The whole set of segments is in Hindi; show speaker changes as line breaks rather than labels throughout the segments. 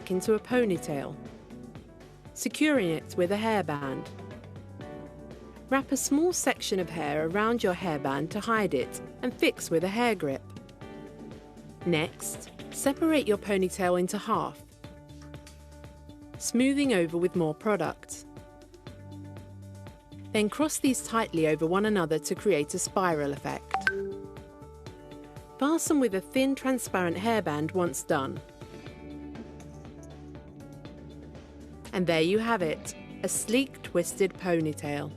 back into a ponytail, securing it with a hairband. Wrap a small section of hair around your hairband to hide it and fix with a hair grip. Next, separate your ponytail into half, smoothing over with more product. Then cross these tightly over one another to create a spiral effect. Fasten with a thin, transparent hairband once done. And there you have it, a sleek, twisted ponytail.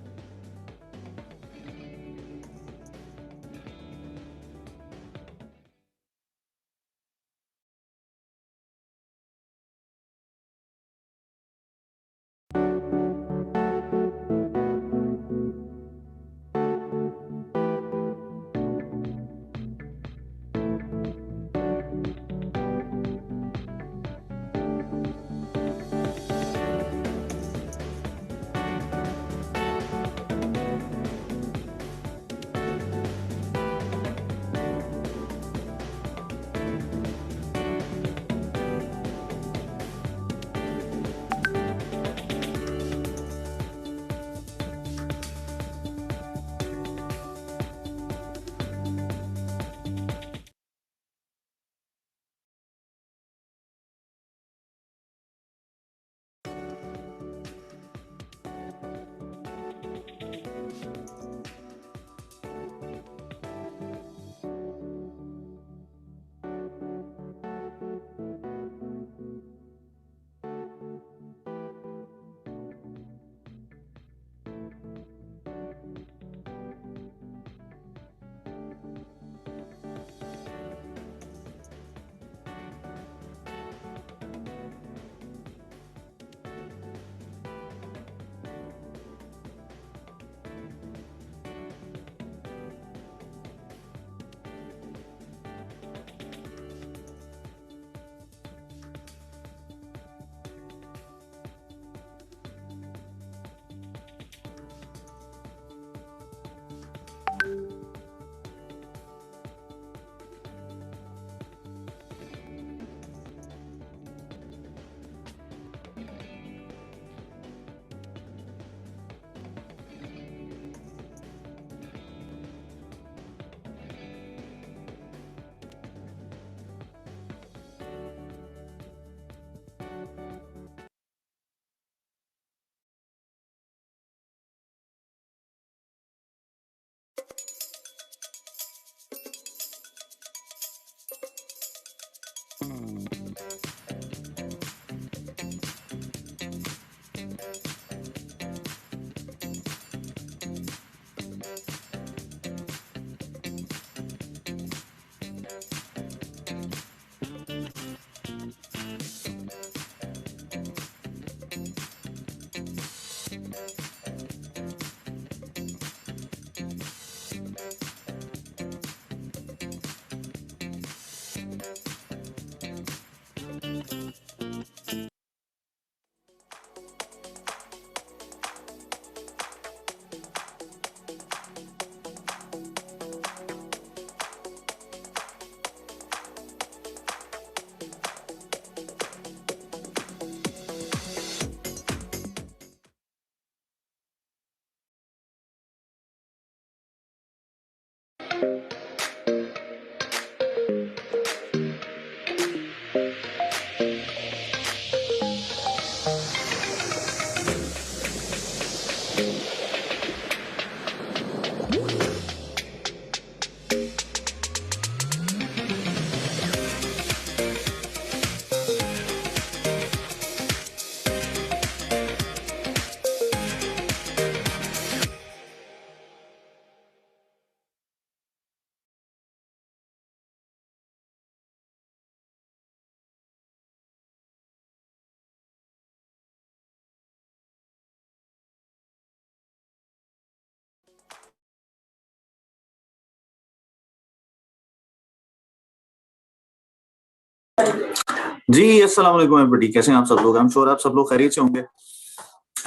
जी अस्सलाम वालेकुम एवरीबॉडी, कैसे हैं आप सब लोग। हम श्योर आप सब लोग खैरियत से होंगे।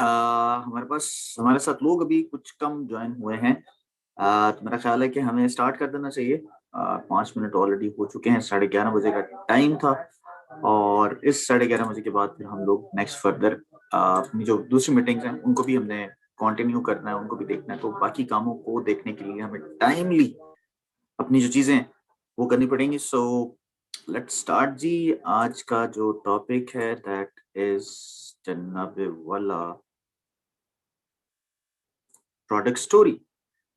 हमारे साथ लोग अभी कुछ कम ज्वाइन हुए हैं। तो मेरा ख्याल है कि हमें स्टार्ट कर देना चाहिए। 5 मिनट ऑलरेडी हो चुके हैं, 11:30 बजे का टाइम था और इस 11:30 बजे के बाद फिर हम लोग नेक्स्ट फर्दर अपनी जो दूसरी मीटिंग्स हैं उनको भी हमने कंटिन्यू करना है, उनको भी देखना है। तो बाकी कामों को देखने के लिए हमें टाइमली अपनी जो चीजें हैं वो करनी पड़ेंगी। सो लेट्स स्टार्ट जी। आज का जो टॉपिक है दैट इज जनाब वाला प्रोडक्ट स्टोरी।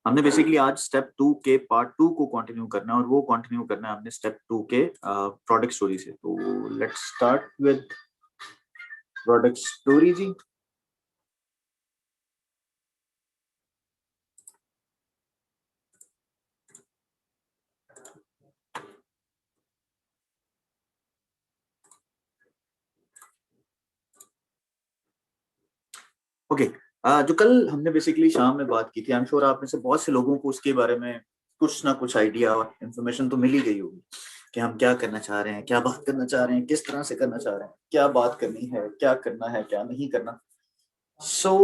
हमने बेसिकली आज स्टेप 2 के पार्ट 2 को कंटिन्यू करना है और वो कंटिन्यू करना है हमने स्टेप 2 के प्रोडक्ट स्टोरी से। तो let's start with product story जी। ओके जो कल हमने बेसिकली शाम में बात की थी, आई एम श्योर आप में से बहुत से लोगों को उसके बारे में कुछ ना कुछ आइडिया और इन्फॉर्मेशन तो मिल ही गई होगी कि हम क्या करना चाह रहे हैं, क्या बात करना चाह रहे हैं, किस तरह से करना चाह रहे हैं, क्या बात करनी है, क्या करना है, क्या नहीं करना। सो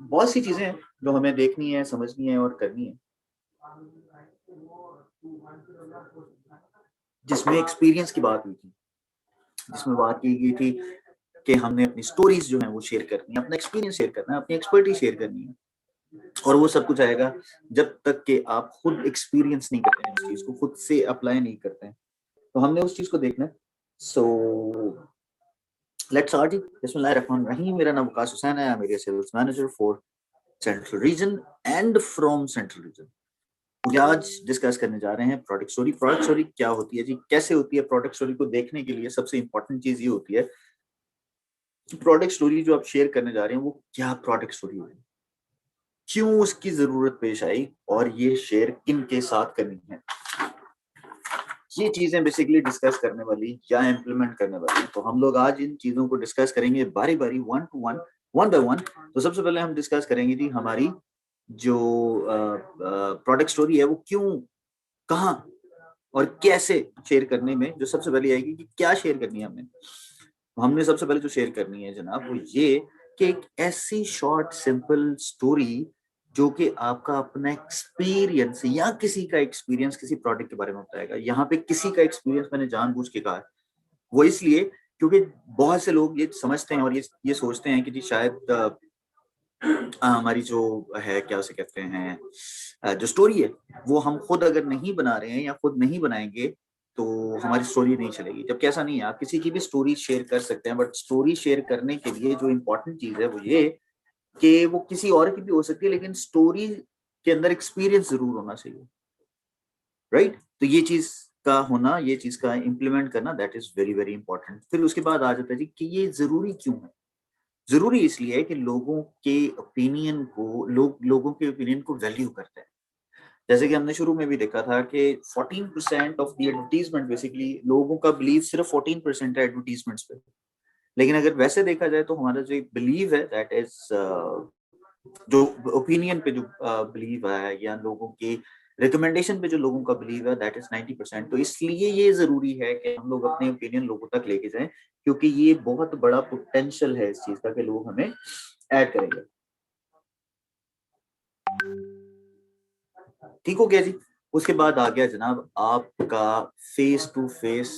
बहुत सी चीजें हैं जो हमें देखनी है, समझनी है और करनी है, जिसमें एक्सपीरियंस की बात हुई थी, जिसमें बात की गई थी कि हमने अपनी स्टोरीज जो है वो शेयर करनी है, अपना एक्सपीरियंस शेयर करना है, अपनी एक्सपर्टीज शेयर करनी है। और वो सब कुछ आएगा जब तक कि आप खुद एक्सपीरियंस नहीं करते हैं, उस चीज को खुद से अप्लाई नहीं करते हैं। तो हमने उस चीज को देखना है। So let's start. बिस्मिल्लाहिर्रहमानिर्रहीम। मेरा नाम वकास हुसैन है, मेरे sales manager for central region and from central region. आज डिस्कस करने जा रहे हैं प्रोडक्ट स्टोरी। प्रोडक्ट स्टोरी क्या होती है जी, कैसे होती है? प्रोडक्ट स्टोरी को देखने के लिए सबसे इंपॉर्टेंट चीज ये होती है कि प्रोडक्ट स्टोरी जो आप शेयर करने जा रहे हैं वो क्या प्रोडक्ट स्टोरी है, क्यों उसकी जरूरत पेश आई और ये शेयर किन के साथ करनी है। ये चीजें बेसिकली डिस्कस करने वाली या इम्प्लीमेंट करने वाली। तो हम लोग आज इन चीजों को डिस्कस करेंगे बारी बारी, one two one, one by one. तो सबसे पहले हम डिस्कस करेंगे जी हमारी जो प्रोडक्ट स्टोरी है वो क्यों, कहाँ और कैसे शेयर करने में जो सबसे पहले आएगी कि क्या शेयर करनी है हमने। तो हमने सबसे पहले जो शेयर करनी है जनाब वो ये कि एक ऐसी शॉर्ट सिंपल स्टोरी जो कि आपका अपना एक्सपीरियंस या किसी का एक्सपीरियंस किसी प्रोडक्ट के बारे में बताएगा। यहाँ पे किसी का एक्सपीरियंस मैंने जानबूझ के कहा है, वो इसलिए क्योंकि बहुत से लोग ये समझते हैं और ये सोचते हैं कि जी शायद हमारी जो है क्या उसे कहते हैं जो स्टोरी है वो हम खुद अगर नहीं बना रहे हैं या खुद नहीं बनाएंगे तो हमारी स्टोरी नहीं चलेगी। जबकि ऐसा नहीं है, आप किसी की भी स्टोरी शेयर कर सकते हैं, बट स्टोरी शेयर करने के लिए जो इम्पोर्टेंट चीज है वो ये कि वो किसी और की भी हो सकती है लेकिन स्टोरी के अंदर एक्सपीरियंस जरूर होना चाहिए, राइट? तो ये चीज का होना, ये चीज का इम्प्लीमेंट करना, that is very very important. फिर उसके बाद आ जाता है जी कि ये जरूरी क्यों है। जरूरी इसलिए है कि लोगों के ओपिनियन को लोगों के ओपिनियन को वैल्यू करते हैं। जैसे कि हमने शुरू में भी देखा था कि 14% ऑफ द एडवर्टीजमेंट, बेसिकली लोगों का बिलीव सिर्फ 14% है एडवर्टीजमेंट्स पे। लेकिन अगर वैसे देखा जाए तो हमारा जो बिलीव है दैट इज जो ओपिनियन पे जो बिलीव है या लोगों की रिकमेंडेशन पे जो लोगों का बिलीव है दैट इज 90%। तो इसलिए ये जरूरी है कि हम लोग अपने ओपिनियन लोगों तक लेके जाएं, क्योंकि ये बहुत बड़ा पोटेंशियल है इस चीज का कि लोग हमें ऐड करेंगे। ठीक हो गया जी। उसके बाद आ गया जनाब आपका face to face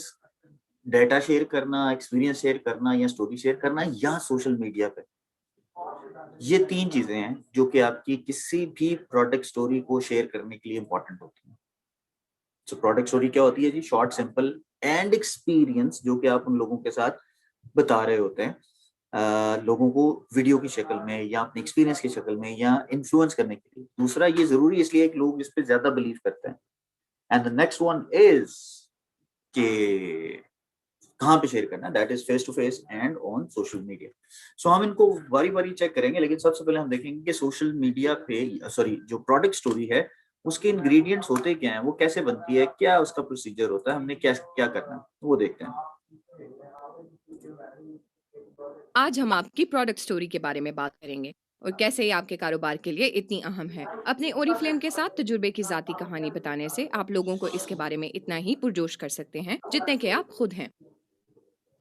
data share करना, एक्सपीरियंस शेयर करना या स्टोरी शेयर करना या सोशल मीडिया पे। ये तीन चीजें हैं जो कि आपकी किसी भी प्रोडक्ट स्टोरी को शेयर करने के लिए इंपॉर्टेंट होती हैं। तो प्रोडक्ट स्टोरी क्या होती है जी? शॉर्ट सिंपल एंड एक्सपीरियंस जो कि आप उन लोगों के साथ बता रहे होते हैं, लोगों को वीडियो की शक्ल में या अपने एक्सपीरियंस की शक्ल में या इन्फ्लुएंस करने के लिए। दूसरा ये जरूरी इसलिए कि लोग इस पे ज्यादा बिलीव करते हैं। And the next one is के कहाँ पे शेयर करना है, that is face to face and on social media. So हम इनको बारी बारी चेक करेंगे, लेकिन सबसे पहले हम देखेंगे कि सोशल मीडिया पे, सॉरी, जो प्रोडक्ट स्टोरी है उसके इंग्रेडिएंट्स होते क्या हैं, वो कैसे बनती है, क्या उसका प्रोसीजर होता है, हमने क्या क्या करना है वो देखते हैं।
आज हम आपकी प्रोडक्ट स्टोरी के बारे में बात करेंगे और कैसे ये आपके कारोबार के लिए इतनी अहम है। अपने ओरिफ्लेम के साथ तजुर्बे की ज़ाती कहानी बताने से आप लोगों को इसके बारे में इतना ही पुरजोश कर सकते हैं जितने कि आप खुद हैं।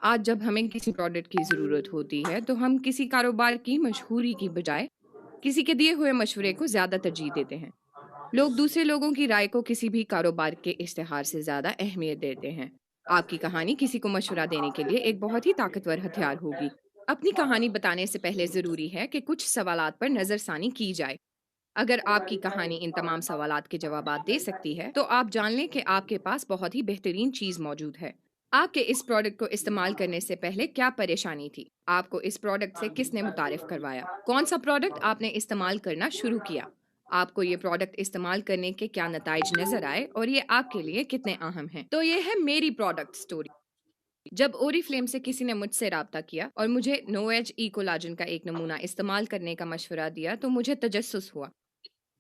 आज जब हमें किसी प्रोडक्ट की ज़रूरत होती है तो हम किसी कारोबार की मशहूरी की बजाय किसी के दिए हुए मशवरे को ज़्यादा तरजीह देते हैं। लोग दूसरे लोगों की राय को किसी भी कारोबार के इश्तिहार से ज़्यादा अहमियत देते हैं। आपकी कहानी किसी को मशवरा देने के लिए एक बहुत ही ताकतवर हथियार होगी। अपनी कहानी बताने से पहले ज़रूरी है कि कुछ सवालात पर नज़रसानी की जाए। अगर आपकी कहानी इन तमाम सवालात के जवाबात दे सकती है, तो आप जान लें कि आपके पास बहुत ही बेहतरीन चीज़ मौजूद है। आपके इस प्रोडक्ट को इस्तेमाल करने से पहले क्या परेशानी थी? आपको इस प्रोडक्ट से किसने मुतारिफ करवाया? कौन सा प्रोडक्ट आपने इस्तेमाल करना शुरू किया? आपको ये प्रोडक्ट इस्तेमाल करने के क्या नताइज नजर आए और ये आपके लिए कितने अहम हैं? तो ये है मेरी प्रोडक्ट स्टोरी। जब ओरीफ्लेम से किसी ने मुझसे राब्ता किया और मुझे नोएज ई कोलाजन का एक नमूना इस्तेमाल करने का मशवरा दिया, तो मुझे तजस्सुस हुआ।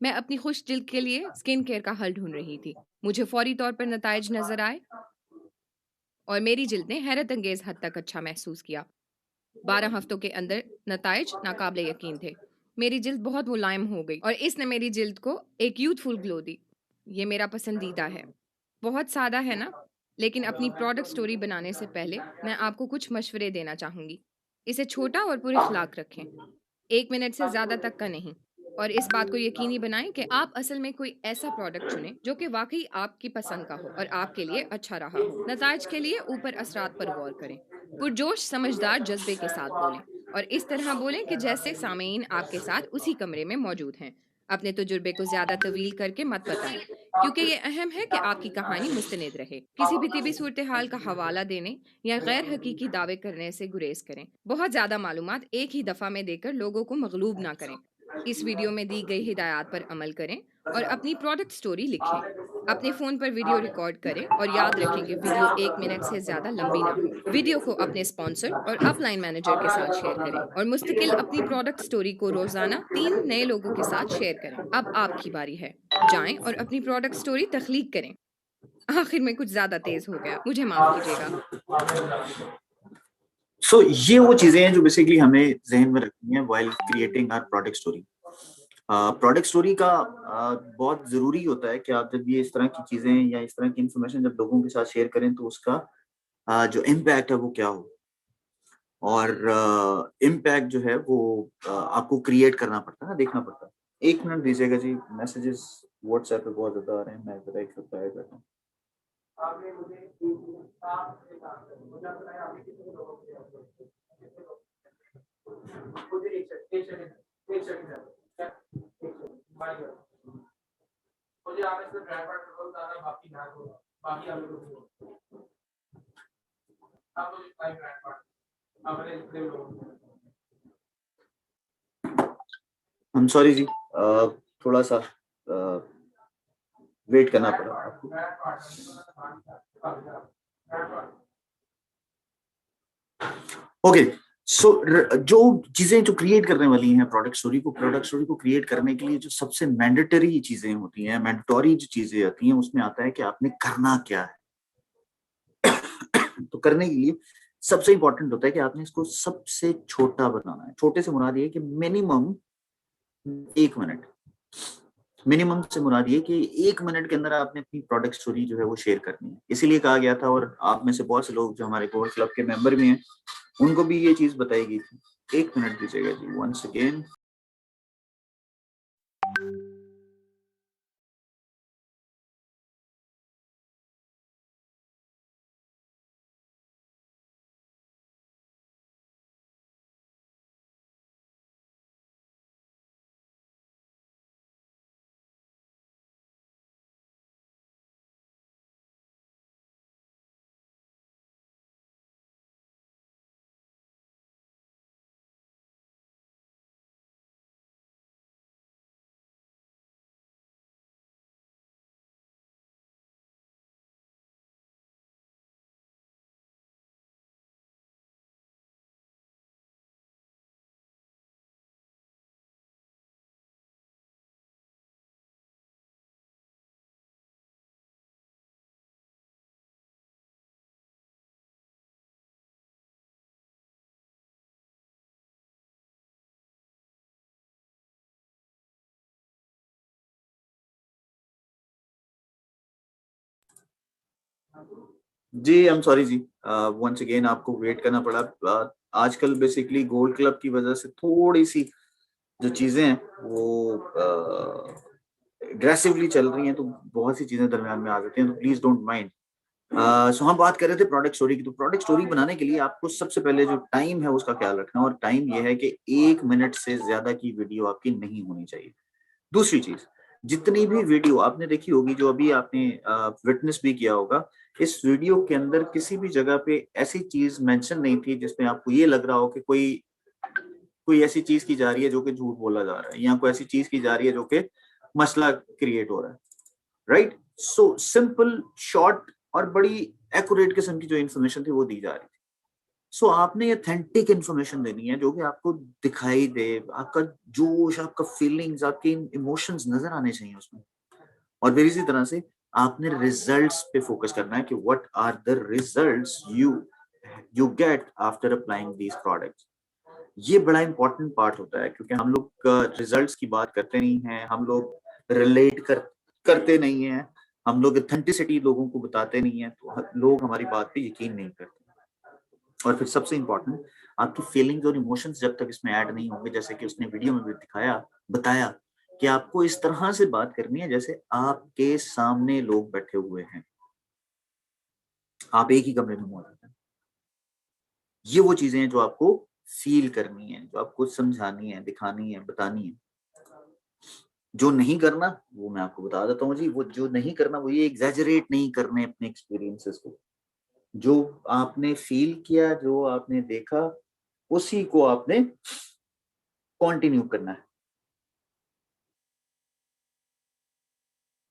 मैं अपनी खुश दिल के लिए स्किन केयर का हल ढूंढ रही थी। मुझे फौरी तौर पर नताइज नजर आए और मेरी जिल्द ने हैरत अंगेज हद तक अच्छा महसूस किया। 12 हफ्तों के अंदर नताइज नाकाबिले यकीन थे। मेरी जिल्द बहुत मुलायम हो गई और इसने मेरी जिल्द को एक यूथफुल ग्लो दी। ये मेरा पसंदीदा है। बहुत सादा है ना? लेकिन अपनी प्रोडक्ट स्टोरी बनाने से पहले मैं आपको कुछ मशवरे देना चाहूंगी। इसे छोटा और पुरखलाक रखें। 1 मिनट से ज़्यादा तक का नहीं। और इस बात को यकीनी बनाएं कि आप असल में कोई ऐसा प्रोडक्ट चुनें जो कि वाकई आपकी पसंद का हो और आपके लिए अच्छा रहा हो। नताइज के लिए ऊपर असरात पर गौर करें। पुरजोश समझदार जज्बे के साथ बोलें और इस तरह बोलें कि जैसे सामीन आपके साथ उसी कमरे में मौजूद हैं। अपने तजुर्बे को ज्यादा तवील करके मत बताएं, क्योंकि ये अहम है कि आपकी कहानी मुस्तनिद रहे। किसी भी तिबी सूरत हाल का हवाला देने या गैर हकीकी दावे करने से गुरेज करें। बहुत ज्यादा मालूमात एक ही दफा में देकर लोगों को मगलूब ना करें। इस वीडियो में दी गई हिदायत पर अमल करें और अपनी प्रोडक्ट स्टोरी लिखें। अपने फोन पर वीडियो रिकॉर्ड करें और याद रखें कि वीडियो 1 मिनट से ज्यादा लंबी ना हो। वीडियो को अपने स्पॉन्सर और अपलाइन मैनेजर के साथ शेयर करें और मुस्तकिल अपनी प्रोडक्ट स्टोरी को रोजाना 3 नए लोगों के साथ शेयर करें। अब आपकी बारी है। जाएं और अपनी प्रोडक्ट स्टोरी तख्लीक करें। आखिर में कुछ ज्यादा तेज हो गया, मुझे माफ कीजिएगा।
सो ये वो चीजें हैं जो बेसिकली हमें जहन में रखनी है while creating our product story. Product story का बहुत जरूरी होता है कि आप जब ये इस तरह की चीजें या इस तरह की इंफॉर्मेशन जब लोगों के साथ शेयर करें तो उसका जो इम्पैक्ट है वो क्या हो, और इम्पैक्ट जो है वो आपको क्रिएट करना पड़ता है, देखना पड़ता है। 1 मिनट दीजिएगा जी, मैसेजेस व्हाट्सएप पे बहुत ज्यादा आ रहे हैं, मैं जरा एक रिप्लाई करता हूँ। I'm sorry जी, थोड़ा सा वेट करना पड़ा आपको। ओके, सो जो चीजें जो क्रिएट करने वाली हैं प्रोडक्ट स्टोरी को क्रिएट करने के लिए जो सबसे मैंडेटरी चीजें होती हैं, मैंडेटरी जो चीजें आती हैं, उसमें आता है कि आपने करना क्या है। तो करने के लिए सबसे इंपॉर्टेंट होता है कि आपने इसको सबसे छोटा बनाना है। छोटे से मुराद ये कि मिनिमम 1 मिनट, मिनिमम से मुराद ये कि 1 मिनट के अंदर आपने अपनी प्रोडक्ट स्टोरी जो है वो शेयर करनी है। इसीलिए कहा गया था, और आप में से बहुत से लोग जो हमारे गोल्ड क्लब के मेंबर भी हैं उनको भी ये चीज बताई गई थी। 1 मिनट दीजिएगा जी, वंस अगेन। जी आई एम सॉरी जी, वंस अगेन आपको वेट करना पड़ा। आजकल बेसिकली गोल्ड क्लब की वजह से थोड़ी सी जो चीजें हैं वो एग्रेसिवली चल रही हैं, तो बहुत सी चीजें दरम्यान में आ जाती हैं, तो प्लीज डोंट माइंड। सो हम बात कर रहे थे प्रोडक्ट स्टोरी की। तो प्रोडक्ट स्टोरी बनाने के लिए आपको सबसे पहले जो टाइम है उसका ख्याल रखना, और टाइम ये है कि 1 मिनट से ज्यादा की वीडियो आपकी नहीं होनी चाहिए। दूसरी चीज, जितनी भी वीडियो आपने देखी होगी, जो अभी आपने विटनेस भी किया होगा, इस वीडियो के अंदर किसी भी जगह पे ऐसी चीज मेंशन नहीं थी जिसमें आपको ये लग रहा हो कि कोई कोई ऐसी चीज की जा रही है जो कि झूठ बोला जा रहा है, या कोई ऐसी चीज की जा रही है जो कि मसला क्रिएट हो रहा है। राइट? सो सिंपल, शॉर्ट और बड़ी एक्यूरेट किस्म की जो इन्फॉर्मेशन थी वो दी जा रही थी। सो आपने ऑथेंटिक इन्फॉर्मेशन देनी है जो कि आपको दिखाई दे, आपका जोश, आपका फीलिंग्स, आपके इमोशंस नजर आने चाहिए उसमें। और फिर इसी तरह से आपने रिजल्ट्स पे फोकस करना है कि what are the results you get after applying these products. ये बड़ा इंपॉर्टेंट पार्ट होता है, क्योंकि हम लोग रिजल्ट्स की बात करते नहीं हैं, हम लोग करते नहीं हैं, हम लोग ऑथेंटिसिटी लोगों को बताते नहीं हैं, तो लोग हमारी बात पे यकीन नहीं करते। और फिर सबसे इंपॉर्टेंट, आपकी फीलिंग्स और इमोशंस जब तक इसमें ऐड नहीं होंगे, जैसे कि उसने वीडियो में भी बताया कि आपको इस तरह से बात करनी है जैसे आपके सामने लोग बैठे हुए हैं, आप एक ही कमरे में मौजूद हैं। ये वो चीजें हैं जो आपको फील करनी है, जो आपको समझानी है, दिखानी है, बतानी है। जो नहीं करना वो मैं आपको बता देता हूँ जी। वो जो नहीं करना वो ये एग्जैजरेट नहीं करने अपने एक्सपीरियंसेस को। जो आपने फील किया, जो आपने देखा, उसी को आपने कंटिन्यू करना है।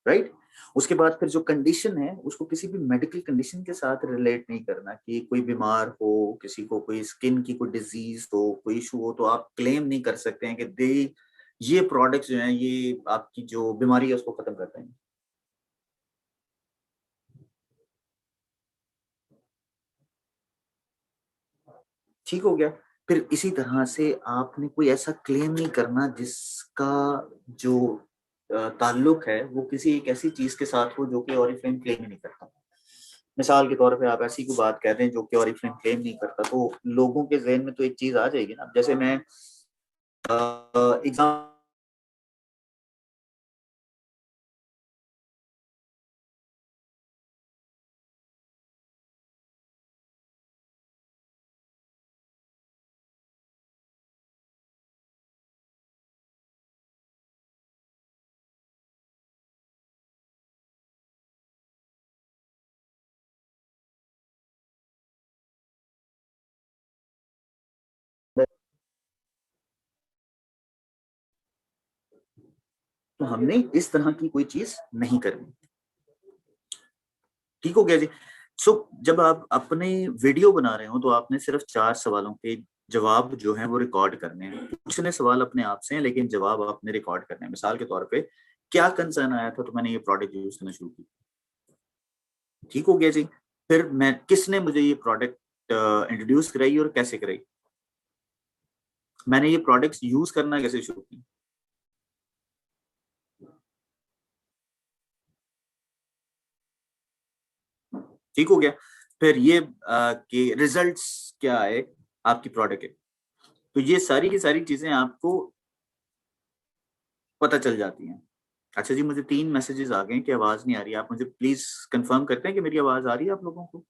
राइट? उसके बाद फिर जो कंडीशन है उसको किसी भी मेडिकल कंडीशन के साथ रिलेट नहीं करना, कि कोई बीमार हो, किसी को कोई स्किन की कोई डिजीज हो, कोई इशू हो, तो आप क्लेम नहीं कर सकते हैं कि ये प्रोडक्ट्स जो हैं ये आपकी जो बीमारी है उसको खत्म करते हैं। ठीक हो गया? फिर इसी तरह से आपने कोई ऐसा क्लेम नहीं करना जिसका जो ताल्लुक है वो किसी एक ऐसी चीज के साथ हो जो कि ऑरिफ्लेम क्लेम ही नहीं करता। मिसाल के तौर पे आप ऐसी कोई बात कहते हैं जो कि ऑरिफ्लेम क्लेम नहीं करता, तो लोगों के जहन में तो एक चीज आ जाएगी ना। जैसे मैं एग्जाम तो हमने इस तरह की कोई चीज नहीं करनी। ठीक हो गया जी? सो जब आप अपने वीडियो बना रहे हो तो आपने सिर्फ 4 सवालों के जवाब जो है वो रिकॉर्ड करने हैं। पूछने सवाल अपने आप से हैं, लेकिन जवाब आपने रिकॉर्ड करने हैं। मिसाल के तौर पे, क्या कंसर्न आया था तो मैंने ये प्रोडक्ट यूज करना शुरू की। ठीक हो गया जी? फिर मैं किसने मुझे ये प्रोडक्ट इंट्रोड्यूस कराई और कैसे कराई, मैंने ये प्रोडक्ट्स यूज करना कैसे शुरू की। ठीक हो गया? फिर ये कि रिजल्ट्स क्या आए आपकी प्रोडक्ट के। तो ये सारी की सारी चीजें आपको पता चल जाती हैं। अच्छा जी, मुझे 3 मैसेजेस आ गए कि आवाज नहीं आ रही। आप मुझे प्लीज कंफर्म करते हैं कि मेरी आवाज आ रही है आप लोगों को?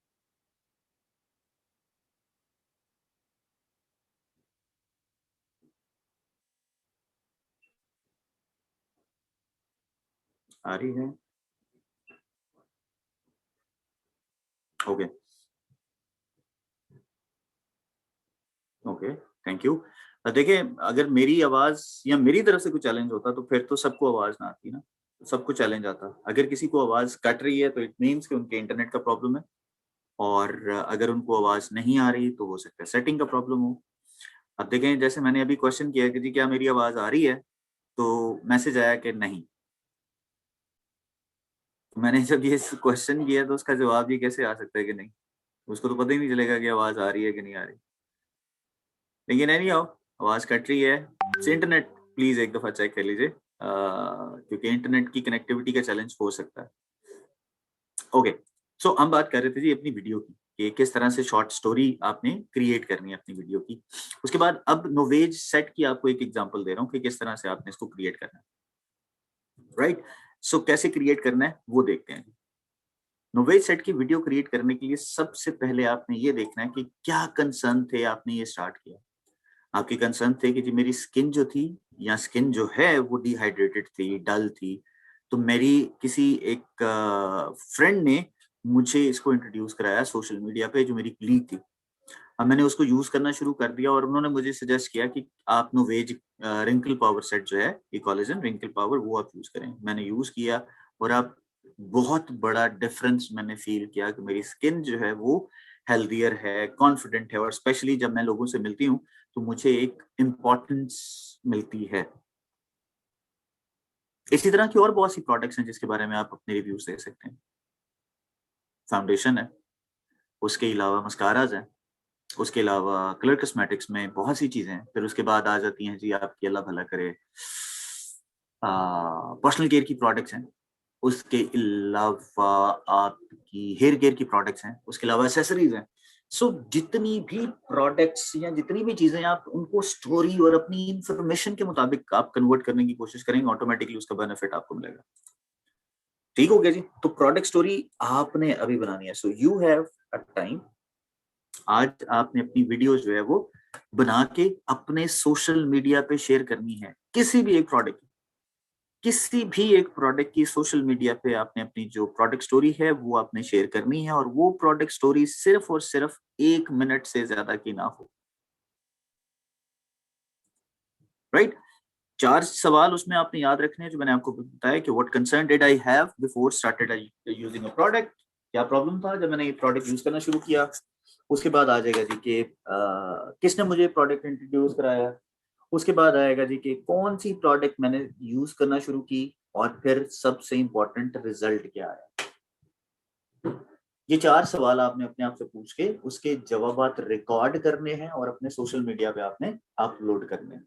आ रही है? Okay okay, thank you. देखिए, अगर मेरी आवाज या मेरी तरफ से कोई चैलेंज होता तो फिर तो सबको आवाज ना आती ना, सबको चैलेंज आता। अगर किसी को आवाज कट रही है तो इट मीन्स कि उनके इंटरनेट का प्रॉब्लम है, और अगर उनको आवाज नहीं आ रही तो हो सकता है सेटिंग का प्रॉब्लम हो। अब देखें, जैसे मैंने अभी क्वेश्चन किया कि जी क्या मेरी आवाज आ रही है, तो मैसेज आया कि नहीं। तो मैंने जब ये क्वेश्चन किया तो उसका जवाब ये कैसे आ सकता है कि नहीं? उसको तो पता ही नहीं चलेगा कि आवाज आ रही है कि नहीं आ रही। लेकिन एनी हाउ, आवाज कट रही है से इंटरनेट प्लीज एक दफा चेक कर लीजिए, क्योंकि इंटरनेट की कनेक्टिविटी का चैलेंज हो सकता है। ओके, सो हम बात कर रहे थे जी अपनी वीडियो की, कि किस तरह से शॉर्ट स्टोरी आपने क्रिएट करनी है अपनी वीडियो की। उसके बाद अब नोवेज सेट की आपको एक एग्जांपल दे रहा हूँ कि किस तरह से आपने इसको क्रिएट करना है। राइट? सो कैसे क्रिएट करना है वो देखते हैं। नोवेज सेट की वीडियो क्रिएट करने के लिए सबसे पहले आपने ये देखना है कि क्या कंसर्न थे आपने ये स्टार्ट किया। आपके कंसर्न थे कि जी मेरी स्किन जो थी या स्किन जो है वो डिहाइड्रेटेड थी, डल थी। तो मेरी किसी एक फ्रेंड ने मुझे इसको इंट्रोड्यूस कराया सोशल मीडिया पे, जो मेरी कलीग थी। अब मैंने उसको यूज करना शुरू कर दिया और उन्होंने मुझे सजेस्ट किया कि आप नोवेज रिंकल पावर सेट जो है, ये कोलेजन रिंकल पावर, वो आप यूज करें। मैंने यूज किया और अब बहुत बड़ा डिफरेंस मैंने फील किया कि मेरी स्किन जो है वो हेल्दियर है, कॉन्फिडेंट है, और स्पेशली जब मैं लोगों से मिलती हूँ तो मुझे एक इम्पोर्टेंस मिलती है। इसी तरह की और बहुत सी प्रोडक्ट्स हैं जिसके बारे में आप अपने रिव्यूज दे सकते हैं। फाउंडेशन है, उसके अलावा मस्काराज हैं, उसके अलावा कलर कॉस्मेटिक्स में बहुत सी चीजें हैं। फिर उसके बाद आ जाती हैं जी आपकी अल्लाह भला करे पर्सनल केयर की प्रोडक्ट्स हैं, उसके अलावा आपकी हेयर केयर की प्रोडक्ट्स हैं, उसके अलावा एसेसरीज हैं। सो जितनी भी प्रोडक्ट्स या जितनी भी चीजें आप उनको स्टोरी और अपनी इंफॉर्मेशन के मुताबिक आप कन्वर्ट करने की कोशिश करेंगे, ऑटोमेटिकली उसका बेनिफिट आपको मिलेगा। ठीक हो गया जी। तो प्रोडक्ट स्टोरी आपने अभी बनानी है। So you have a time. आज आपने अपनी वीडियो जो है वो बना के अपने सोशल मीडिया पे शेयर करनी है। किसी भी एक प्रोडक्ट की सोशल मीडिया पे आपने अपनी जो प्रोडक्ट स्टोरी है वो आपने शेयर करनी है, और वो प्रोडक्ट स्टोरी सिर्फ और सिर्फ 1 मिनट से ज्यादा की ना हो। राइट? 4 सवाल उसमें आपने याद रखने हैं जो मैंने आपको बताया कि what concern did I have before started using a product. क्या प्रॉब्लम था जब मैंने ये प्रोडक्ट यूज करना शुरू किया। उसके बाद आ जाएगा जी कि किसने मुझे प्रोडक्ट इंट्रोड्यूस कराया। उसके बाद आएगा जी कि कौन सी प्रोडक्ट मैंने यूज करना शुरू की, और फिर सबसे इंपॉर्टेंट रिजल्ट क्या आया। ये 4 सवाल आपने अपने आप से पूछ के उसके जवाब रिकॉर्ड करने हैं और अपने सोशल मीडिया पे आपने अपलोड करने हैं।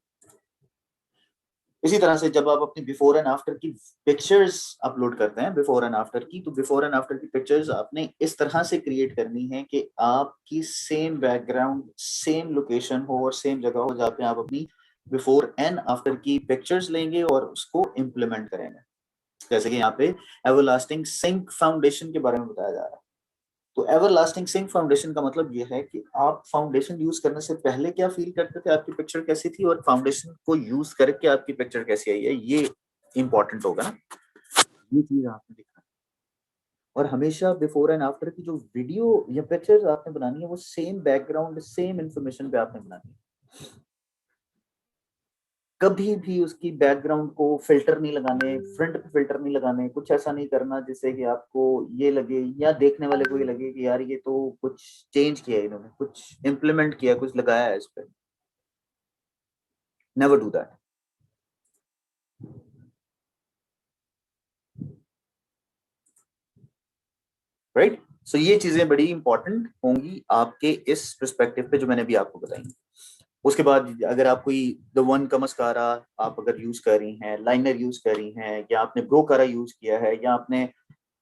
इसी तरह से जब आप अपनी बिफोर एंड आफ्टर की पिक्चर्स अपलोड करते हैं, बिफोर एंड आफ्टर की, तो बिफोर एंड आफ्टर की पिक्चर्स आपने इस तरह से क्रिएट करनी है कि आपकी सेम बैकग्राउंड, सेम लोकेशन हो और सेम जगह हो जहाँ पे आप अपनी बिफोर एंड आफ्टर की पिक्चर्स लेंगे और उसको इम्प्लीमेंट करेंगे। जैसे कि यहाँ पे एवरलास्टिंग सिंक फाउंडेशन के बारे में बताया जा रहा है। तो एवरलास्टिंग सिंक फाउंडेशन का मतलब ये है कि आप फाउंडेशन यूज करने से पहले क्या फील करते थे, आपकी पिक्चर कैसी थी, और फाउंडेशन को यूज करके आपकी पिक्चर कैसी आई है, ये इंपॉर्टेंट होगा ना। ये चीज आपने दिखा, और हमेशा बिफोर एंड आफ्टर की जो वीडियो या पिक्चर्स आपने बनानी है वो सेम बैकग्राउंड, सेम इंफॉर्मेशन पे आपने बनानी है। कभी भी उसकी बैकग्राउंड को फिल्टर नहीं लगाने, फ्रंट पे फिल्टर नहीं लगाने, कुछ ऐसा नहीं करना जिससे कि आपको ये लगे या देखने वाले को ये लगे कि यार ये तो कुछ चेंज किया है, इन्होंने कुछ इम्प्लीमेंट किया, कुछ लगाया है इस पे। Never do that. राइट? सो ये चीजें बड़ी इंपॉर्टेंट होंगी आपके इस पर्सपेक्टिव पे जो मैंने भी आपको बताई। उसके बाद अगर आप कोई द वन का मस्कारा आप अगर यूज कर रही हैं, लाइनर यूज कर रही हैं, या आपने ब्रो कारा यूज किया है, या आपने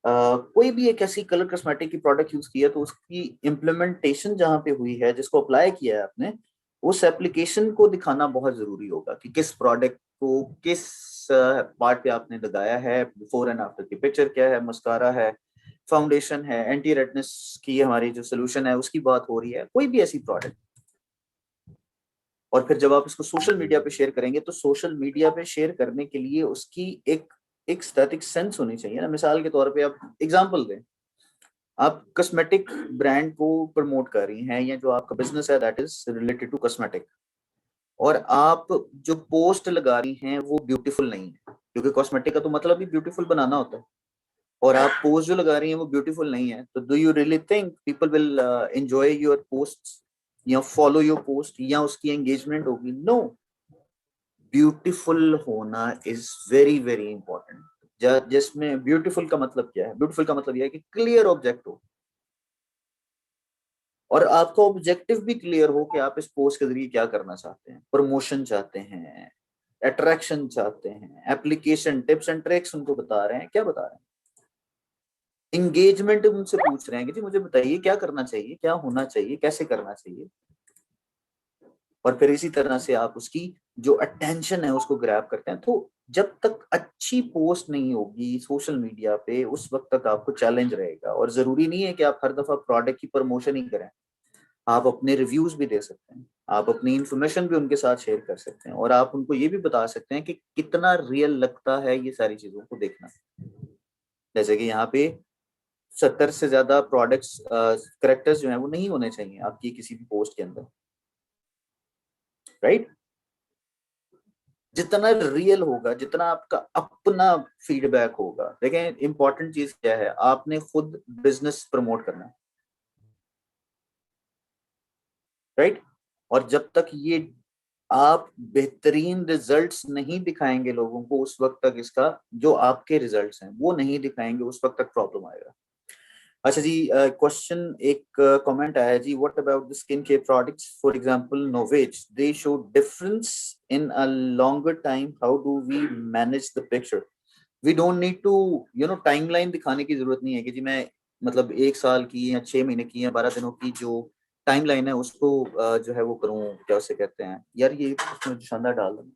कोई भी एक ऐसी कलर कॉस्मेटिक की प्रोडक्ट यूज की है, तो उसकी इम्प्लीमेंटेशन जहां पे हुई है, जिसको अप्लाई किया है आपने, उस एप्लीकेशन को दिखाना बहुत जरूरी होगा कि किस प्रोडक्ट को किस पार्ट पे आपने लगाया है, बिफोर एंड आफ्टर की पिक्चर क्या है, मस्कारा है, फाउंडेशन है, एंटी रेडनेस की हमारी जो सोल्यूशन है उसकी बात हो रही है, कोई भी ऐसी प्रोडक्ट। और फिर जब आप इसको सोशल मीडिया पे शेयर करेंगे तो सोशल मीडिया पे शेयर करने के लिए उसकी एक स्टैटिक सेंस होनी चाहिए ना। मिसाल के तौर पे आप एग्जांपल दें, आप कॉस्मेटिक ब्रांड को प्रमोट कर रही हैं, या जो आपका बिजनेस है that is related to cosmetic, और आप जो पोस्ट लगा रही हैं वो ब्यूटीफुल नहीं है, क्योंकि कॉस्मेटिक का तो मतलब ही ब्यूटीफुल बनाना होता है, और आप पोस्ट जो लगा रही हैं वो ब्यूटीफुल नहीं है, तो do you really think people will enjoy your post या फॉलो योर पोस्ट, या उसकी एंगेजमेंट होगी? नो। ब्यूटीफुल होना इज वेरी वेरी इंपॉर्टेंट। जिसमें ब्यूटीफुल का मतलब क्या है? ब्यूटीफुल का मतलब यह है कि क्लियर ऑब्जेक्ट हो, और आपका ऑब्जेक्टिव भी क्लियर हो कि आप इस पोस्ट के जरिए क्या करना चाहते हैं। प्रमोशन चाहते हैं, अट्रैक्शन चाहते हैं, एप्लीकेशन टिप्स एंड ट्रिक्स उनको बता रहे हैं, क्या बता रहे हैं, इंगेजमेंट उनसे पूछ रहे हैं कि जी मुझे बताइए क्या करना चाहिए, क्या होना चाहिए, कैसे करना चाहिए। और फिर इसी तरह से आप उसकी जो अटेंशन है उसको ग्रैब करते हैं। तो जब तक अच्छी पोस्ट नहीं होगी सोशल मीडिया पे उस वक्त तक आपको चैलेंज रहेगा। और जरूरी नहीं है कि आप हर दफा प्रोडक्ट की प्रमोशन ही करें, आप अपने रिव्यूज भी दे सकते हैं, आप अपनी इंफॉर्मेशन भी उनके साथ शेयर कर सकते हैं, और आप उनको ये भी बता सकते हैं कि कितना रियल लगता है ये सारी चीजों को देखना। जैसे कि यहाँ पे 70 से ज्यादा प्रोडक्ट्स करेक्टर्स जो हैं वो नहीं होने चाहिए आपकी किसी भी पोस्ट के अंदर, राइट? जितना रियल होगा, जितना आपका अपना फीडबैक होगा। देखें इंपॉर्टेंट चीज क्या है, आपने खुद बिजनेस प्रमोट करना है, राइट? और जब तक ये आप बेहतरीन रिजल्ट्स नहीं दिखाएंगे लोगों को, उस वक्त तक इसका जो आपके रिजल्ट्स हैं वो नहीं दिखाएंगे, उस वक्त तक प्रॉब्लम आएगा। अच्छा जी, क्वेश्चन एक कमेंट आया जी, what about the skin care products for example Novage, they show difference in a longer time, how do we manage the picture? We don't need to timeline दिखाने की जरूरत नहीं है कि जी मैं मतलब 1 साल की या 6 महीने की या 12 दिनों की जो टाइमलाइन है उसको जो है वो करूँ, क्या उसे कहते हैं यार, ये उसमें शानदार डाल दूं।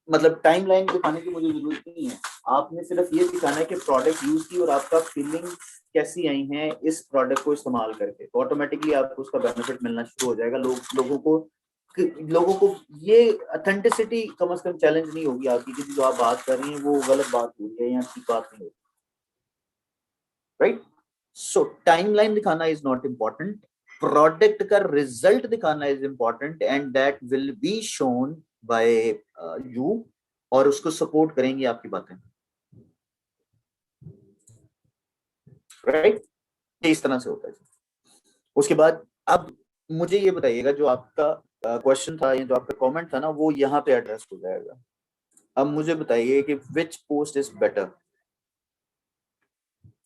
मतलब टाइमलाइन दिखाने की मुझे जरूरत नहीं है, आपने सिर्फ ये दिखाना है कि प्रोडक्ट यूज की और आपका फीलिंग कैसी आई है इस प्रोडक्ट को इस्तेमाल करके, तो ऑटोमेटिकली आपको उसका बेनिफिट मिलना शुरू हो जाएगा। लोगों को ये ऑथेंटिसिटी कम से कम चैलेंज नहीं होगी आपकी कि जो आप बात कर रही हैं वो गलत बात हो रही है या ठीक बात नहीं हो रही, राइट? सो टाइमलाइन दिखाना इज नॉट इम्पॉर्टेंट, प्रोडक्ट का रिजल्ट दिखाना is important, and that will be shown by you, और उसको सपोर्ट करेंगी आपकी बातें, राइट? इस तरह से होता है। उसके बाद अब मुझे ये बताइएगा, जो आपका क्वेश्चन था या जो आपका कमेंट था ना, वो यहाँ पे एड्रेस हो जाएगा। अब मुझे बताइए कि विच पोस्ट इज बेटर,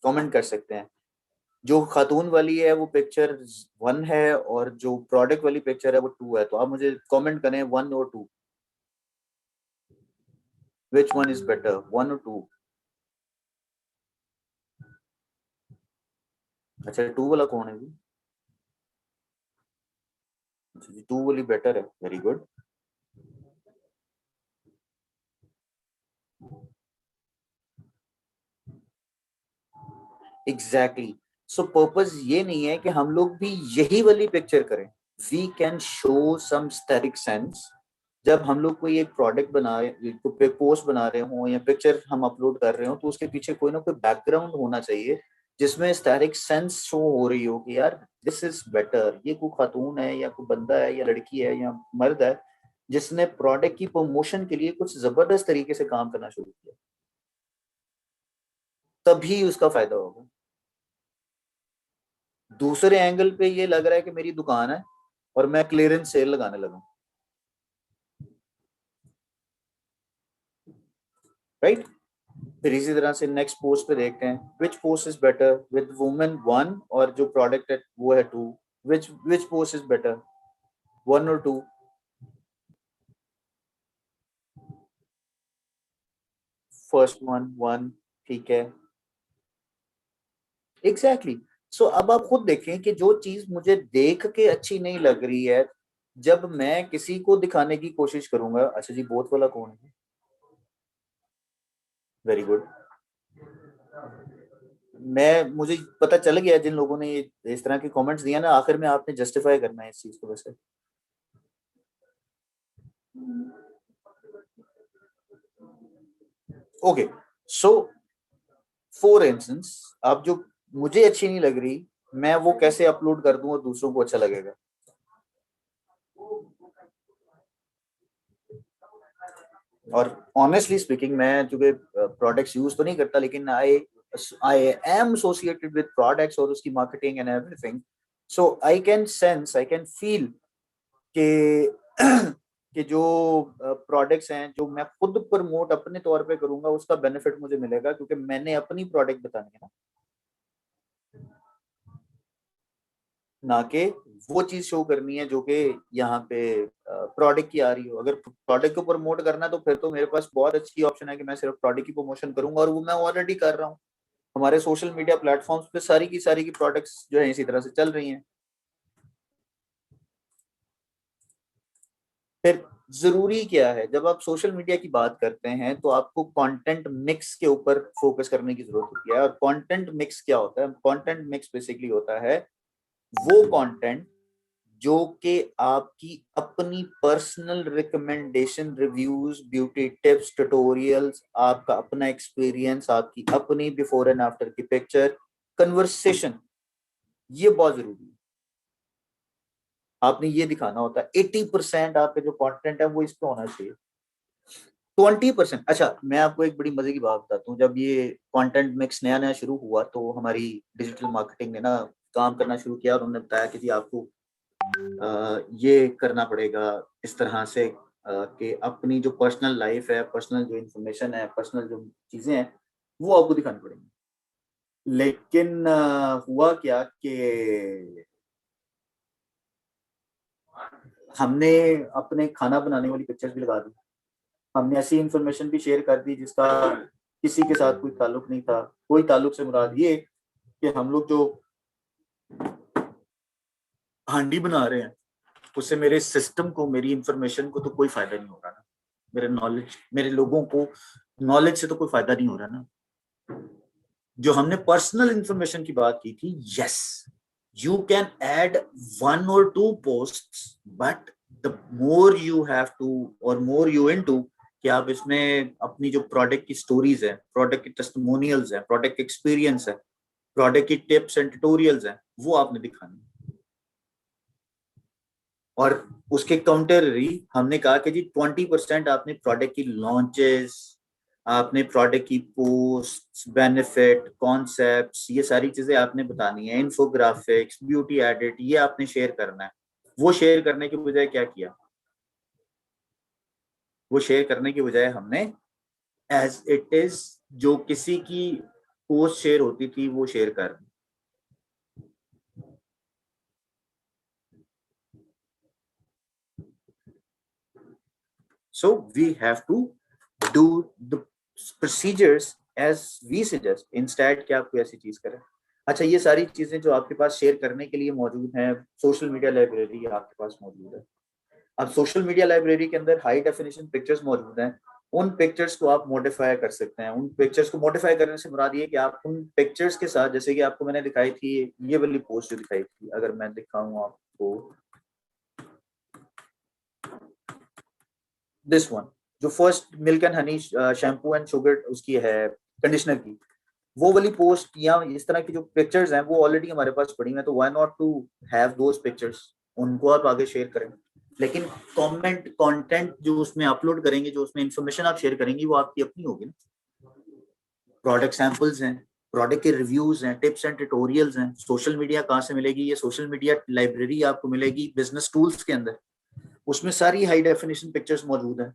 कमेंट कर सकते हैं। जो खातून वाली है वो पिक्चर 1 है, और जो प्रोडक्ट वाली पिक्चर है वो 2 है, तो आप मुझे कमेंट करें 1 और 2, विच वन इज बेटर, 1 और 2? अच्छा 2 वाला कौन है जी? अच्छा जी 2 वाली बेटर है, वेरी गुड। एग्जैक्टली, सो पर्पस ये नहीं है कि हम लोग भी यही वाली पिक्चर करें, we can show some static sense. जब हम लोग कोई एक प्रोडक्ट बना रहे, पोस्ट बना रहे हो या पिक्चर हम अपलोड कर रहे हो, तो उसके पीछे कोई ना कोई बैकग्राउंड होना चाहिए जिसमें स्टैटिक सेंस शो हो रही हो कि यार दिस इज बेटर, ये कोई खातून है या कोई बंदा है या लड़की है या मर्द है जिसने प्रोडक्ट की प्रमोशन के लिए कुछ जबरदस्त तरीके से काम करना शुरू किया, तभी उसका फायदा होगा। दूसरे एंगल पे ये लग रहा है कि मेरी दुकान है और मैं क्लियरेंस सेल लगाने लगा, राइट? फिर इसी तरह से नेक्स्ट पोस्ट पे देखते हैं, which post is better with women 1, और जो प्रोडक्ट है वो है 2, विच पोस्ट इज बेटर, 1 और 2? फर्स्ट वन 1, ठीक है, एग्जैक्टली। सो अब आप खुद देखें कि जो चीज मुझे देख के अच्छी नहीं लग रही है, जब मैं किसी को दिखाने की कोशिश करूंगा, अच्छा जी बोथ वाला कौन है, वेरी गुड। मुझे पता चल गया जिन लोगों ने ये इस तरह के कमेंट्स दिया ना, आखिर में आपने जस्टिफाई करना है इस चीज को वैसे। ओके, सो फॉर इंस्टेंस, अब जो मुझे अच्छी नहीं लग रही, मैं वो कैसे अपलोड कर दूं और दूसरों को अच्छा लगेगा? और ऑनेस्टली स्पीकिंग, मैं चूंकि प्रोडक्ट्स यूज तो नहीं करता, लेकिन I am associated with products और उसकी marketing and everything, so I can sense, I can feel कि कि जो प्रोडक्ट्स हैं जो मैं खुद प्रमोट अपने तौर पे करूंगा उसका बेनिफिट मुझे मिलेगा, क्योंकि मैंने अपनी प्रोडक्ट बतानी है ना कि वो चीज शो करनी है जो कि यहाँ पे प्रोडक्ट की आ रही हो। अगर प्रोडक्ट को प्रमोट करना है तो फिर तो मेरे पास बहुत अच्छी ऑप्शन है कि मैं सिर्फ प्रोडक्ट की प्रमोशन करूंगा, और वो मैं ऑलरेडी कर रहा हूँ। हमारे सोशल मीडिया प्लेटफॉर्म्स पे सारी की प्रोडक्ट्स जो है इसी तरह से चल रही हैं। फिर जरूरी क्या है, जब आप सोशल मीडिया की बात करते हैं तो आपको कंटेंट मिक्स के ऊपर फोकस करने की जरूरत होती है। और कंटेंट मिक्स क्या होता है? कंटेंट मिक्स बेसिकली होता है वो कंटेंट जो कि आपकी अपनी personal recommendation, reviews, beauty tips, tutorials, आपका अपना एक्सपीरियंस, आपकी अपनी बिफोर एंड आफ्टर की पिक्चर, कन्वर्सेशन, ये बहुत जरूरी है। आपने ये दिखाना होता है 80% आपके जो कंटेंट है वो इस पे होना चाहिए। 20%, अच्छा मैं आपको एक बड़ी मजे की बात बताता हूँ। जब ये कंटेंट मिक्स नया नया शुरू हुआ तो हमारी डिजिटल मार्केटिंग ने ना काम करना शुरू किया और उन्होंने बताया कि जी आपको ये करना पड़ेगा इस तरह से कि अपनी जो पर्सनल लाइफ है, पर्सनल जो इंफॉर्मेशन है, पर्सनल जो चीजें हैं वो आपको दिखानी पड़ेंगी। लेकिन हुआ क्या कि हमने अपने खाना बनाने वाली पिक्चर्स भी लगा दी, हमने ऐसी इंफॉर्मेशन भी शेयर कर दी जिसका किसी के साथ कोई ताल्लुक नहीं था। कोई ताल्लुक से मुराद ये कि हम लोग जो हांडी बना रहे हैं उससे मेरे सिस्टम को, मेरी इंफॉर्मेशन को तो कोई फायदा नहीं हो रहा ना, मेरे नॉलेज, मेरे लोगों को नॉलेज से तो कोई फायदा नहीं हो रहा ना। जो हमने पर्सनल इंफॉर्मेशन की बात की थी, yes you can add 1 or 2 posts, but the more you have to और मोर यू इनटू कि आप इसमें अपनी जो प्रोडक्ट की स्टोरीज है, प्रोडक्ट की टेस्टिमोनियल्स है, प्रोडक्ट एक्सपीरियंस है, प्रोडक्ट की टिप्स एंड ट्यूटोरियल्स हैं, वो आपने दिखानी। और उसके काउंटररी हमने कहा कि जी 20% आपने प्रोडक्ट की लॉन्चेस, आपने प्रोडक्ट की पोस्ट, बेनिफिट, कॉन्सेप्ट्स, ये सारी चीजें आपने बतानी है, इन्फोग्राफिक्स, ब्यूटी एडिट, ये आपने शेयर करना है। वो शेयर करने के बजाय क्या किया? वो शेयर करने के बजाय हमने एज इट इज जो किसी की पोस्ट शेयर होती थी वो शेयर कर दी। So we have to do the procedures as we suggest instead कि आप कोई ऐसी चीज करें। अच्छा, ये सारी चीजें जो आपके पास शेयर करने के लिए मौजूद हैं, सोशल मीडिया लाइब्रेरी आपके पास मौजूद है। अब सोशल मीडिया लाइब्रेरी के अंदर हाई डेफिनेशन पिक्चर्स मौजूद हैं। उन पिक्चर्स को आप मॉडिफाई कर सकते हैं। उन पिक्चर्स को मॉडिफाई करने से मुराद ये कि आप उन पिक्चर्स के साथ, जैसे कि आपको मैंने दिखाई थी ये वाली पोस्ट जो दिखाई थी, अगर मैं दिखाऊं आपको दिस वन, जो first milk and honey shampoo and sugar उसकी है, कंडीशनर की, वो वाली पोस्ट या इस तरह की जो पिक्चर्स हैं वो ऑलरेडी हमारे पास पड़ी हैं, तो why not to have those pictures, उनको आप आगे शेयर करें। लेकिन कमेंट कंटेंट जो उसमें अपलोड करेंगे, जो उसमें इंफॉर्मेशन आप शेयर करेंगी, वो आपकी अपनी होगी ना। प्रोडक्ट सैंपल्स हैं, प्रोडक्ट के रिव्यूज हैं, टिप्स एंड ट्यूटोरियल्स हैं। सोशल मीडिया कहाँ से मिलेगी? ये सोशल मीडिया लाइब्रेरी आपको मिलेगी बिजनेस टूल्स के अंदर, उसमें सारी हाई डेफिनेशन पिक्चर्स मौजूद हैं।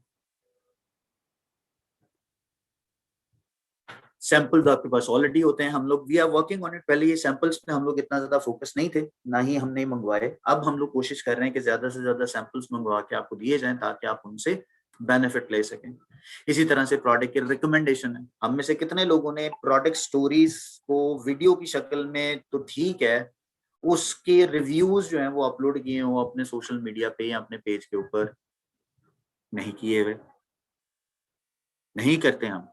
सैंपल्स आपके पास ऑलरेडी होते हैं। हम लोग we are working on it. पहले ये सैंपल्स पे हम लोग इतना ज्यादा फोकस नहीं थे, ना ही हमने मंगवाए। अब हम लोग कोशिश कर रहे हैं कि ज्यादा से ज्यादा सैंपल्स मंगवा के आपको दिए जाएं ताकि आप उनसे बेनिफिट ले सकें। इसी तरह से प्रोडक्ट के रिकमेंडेशन है। हम में से कितने लोगों ने प्रोडक्ट स्टोरीज को वीडियो की शक्ल में तो ठीक है, उसके रिव्यूज जो हैं वो अपलोड किए हो अपने सोशल मीडिया पे या अपने पेज के ऊपर? नहीं किए हुए, नहीं करते हम।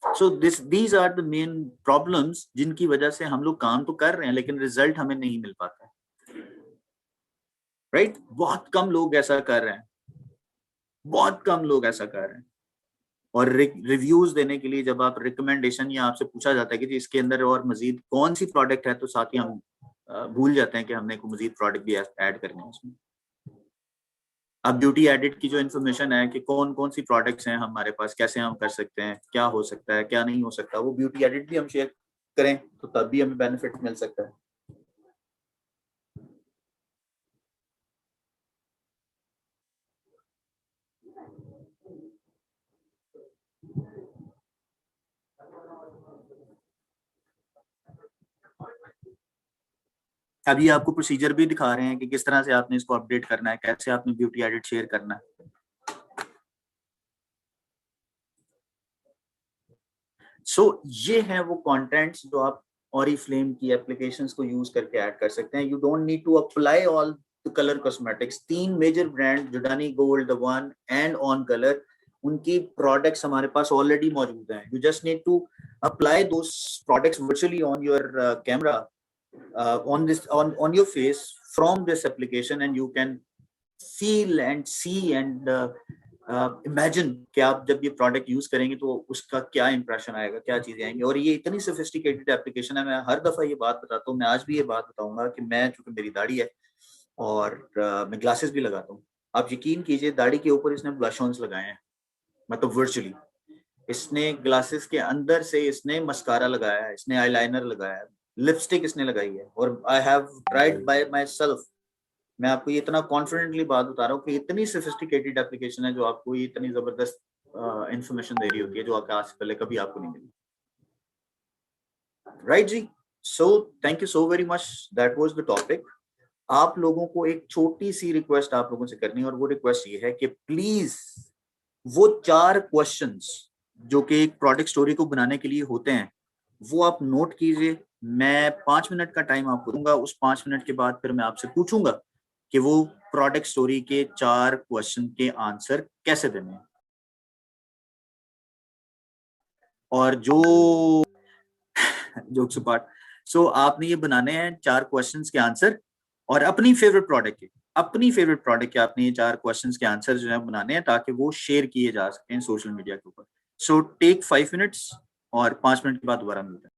So these are the main problems जिनकी वजह से हम लोग काम तो कर रहे हैं लेकिन रिजल्ट हमें नहीं मिल पाता है, राइट? बहुत कम लोग ऐसा कर रहे हैं, बहुत कम लोग ऐसा कर रहे हैं। और रिव्यूज देने के लिए जब आप रिकमेंडेशन या आपसे पूछा जाता है कि जी इसके अंदर और मजीद कौन सी प्रोडक्ट है, तो साथ ही हम भूल जाते हैं कि हमने को मजीद प्रोडक्ट भी ऐड करने हैं उसमें। अब ब्यूटी एडिट की जो इन्फॉर्मेशन है कि कौन कौन सी प्रोडक्ट्स हैं हमारे पास, कैसे हम कर सकते हैं, क्या हो सकता है, क्या नहीं हो सकता, वो ब्यूटी एडिट भी हम शेयर करें तो तब भी हमें बेनिफिट मिल सकता है। अभी आपको प्रोसीजर भी दिखा रहे हैं कि किस तरह से आपने इसको अपडेट करना है, कैसे आपने ब्यूटी एडिट शेयर करना है। ये है वो कंटेंट्स जो आप ऑरिफ्लेम की एप्लीकेशंस को यूज करके ऐड कर सकते हैं। You don't need to apply all colour cosmetics, 3 major brand, Giordani gold, the one and on colour, उनकी प्रोडक्ट्स हमारे पास ऑलरेडी मौजूद हैं. You just need to apply those products virtually on your camera, on this on your face from this application, and you can feel and see and imagine कि आप जब ये प्रोडक्ट यूज करेंगे तो उसका क्या इंप्रेशन आएगा, क्या चीजें आएंगी. और ये इतनी सोफिस्टिकेटेड एप्लीकेशन है. मैं हर दफा ये बात बताता हूँ, मैं आज भी ये बात बताऊंगा कि मैं, चूंकि मेरी दाढ़ी है और मैं ग्लासेस भी लगाता हूँ, आप यकीन कीजिए दाढ़ी के ऊपर इसने ब्लश ऑन्स लगाए हैं, मतलब वर्चुअली. इसने ग्लासेस के अंदर से इसने मस्कारा लगाया है, इसने आईलाइनर लगाया है, लिपस्टिक इसने लगाई है. और I have tried bye my self. मैं आपको ये इतना कॉन्फिडेंटली बात बता रहा हूँ कि इतनी सोफिस्टिकेटेड एप्लीकेशन है जो आपको ये इतनी जबरदस्त इंफॉर्मेशन दे रही होती है जो आपके आज से पहले कभी आपको नहीं मिली. राइट जी. So thank you so very much. That was the topic. आप लोगों को एक छोटी सी रिक्वेस्ट आप लोगों से करनी है, और वो रिक्वेस्ट ये है कि प्लीज वो 4 क्वेश्चंस जो कि एक प्रोडक्ट स्टोरी को बनाने के लिए होते हैं वो आप नोट कीजिए. मैं 5 मिनट का टाइम आपको दूंगा. उस 5 मिनट के बाद फिर मैं आपसे पूछूंगा कि वो प्रोडक्ट स्टोरी के 4 क्वेश्चन के आंसर कैसे देने हैं. और जो जोक्स अपार्ट, सो आपने ये बनाने हैं 4 क्वेश्चंस के आंसर, और अपनी फेवरेट प्रोडक्ट के आपने ये 4 क्वेश्चंस के आंसर जो है बनाने हैं ताकि वो शेयर किए जा सकें सोशल मीडिया के ऊपर. सो टेक 5 मिनट्स और 5 मिनट के बाद दोबारा मिलते हैं.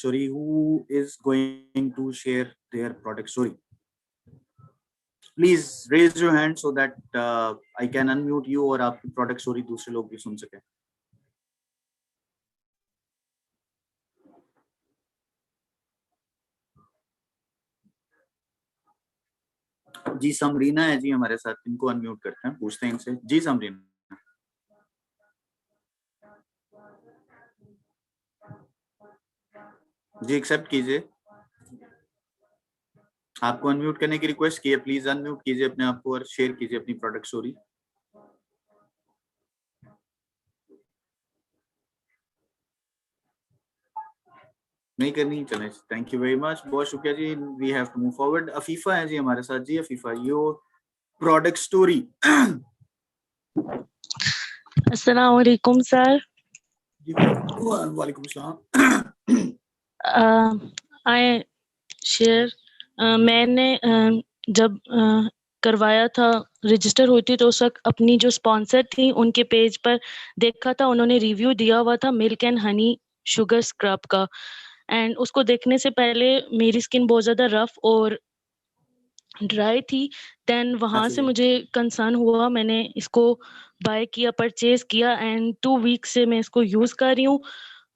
story. Who is going to share their product story? Please raise your hand so that I can unmute you और आपकी product story दूसरे लोग भी सुन सकें. जी समरीना है जी हमारे साथ, इनको अनम्यूट करते हैं, पूछते हैं इनसे. जी समरीना जी एक्सेप्ट कीजिए, आपको अनम्यूट करने की रिक्वेस्ट की है. प्लीज अनम्यूट कीजिए अपने आप को और शेयर कीजिए अपनी प्रोडक्ट स्टोरी. नहीं करनी, चले. थैंक यू वेरी मच, बहुत शुक्रिया जी. We have to move forward. Afifa है जी हमारे साथ. जी अफीफा, योर प्रोडक्ट स्टोरी.
अस्सलाम वालेकुम सर.
वालेकुम सलाम.
आई शेयर, मैंने जब करवाया था, रजिस्टर हुई थी, तो उस वक्त अपनी जो स्पॉन्सर थी उनके पेज पर देखा था, उन्होंने रिव्यू दिया हुआ था milk and honey sugar scrub का. एंड उसको देखने से पहले मेरी स्किन बहुत ज़्यादा रफ और ड्राई थी. देन वहाँ से मुझे कंसर्न हुआ, मैंने इसको बाय किया, परचेज किया एंड 2 वीक से मैं इसको यूज़ कर रही हूँ.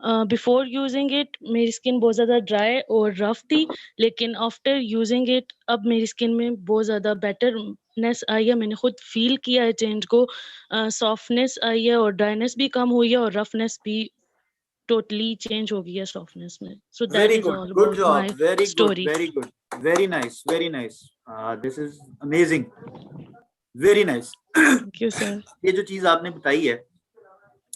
बिफोर यूजिंग इट मेरी स्किन बहुत ज़्यादा ड्राई और रफ थी, लेकिन आफ्टर यूजिंग इट अब मेरी स्किन में बहुत ज़्यादा बेटरनेस आई है. मैंने खुद फील किया है चेंज को. सॉफ्टनेस आई है और ड्राइनेस भी कम हुई है और रफनेस भी टोटली चेंज हो गई है सॉफ्टनेस में. So that is all about my story.
Very good, very nice, very nice. This is amazing, very nice.
Thank you sir.
ये जो चीज आपने बताई है,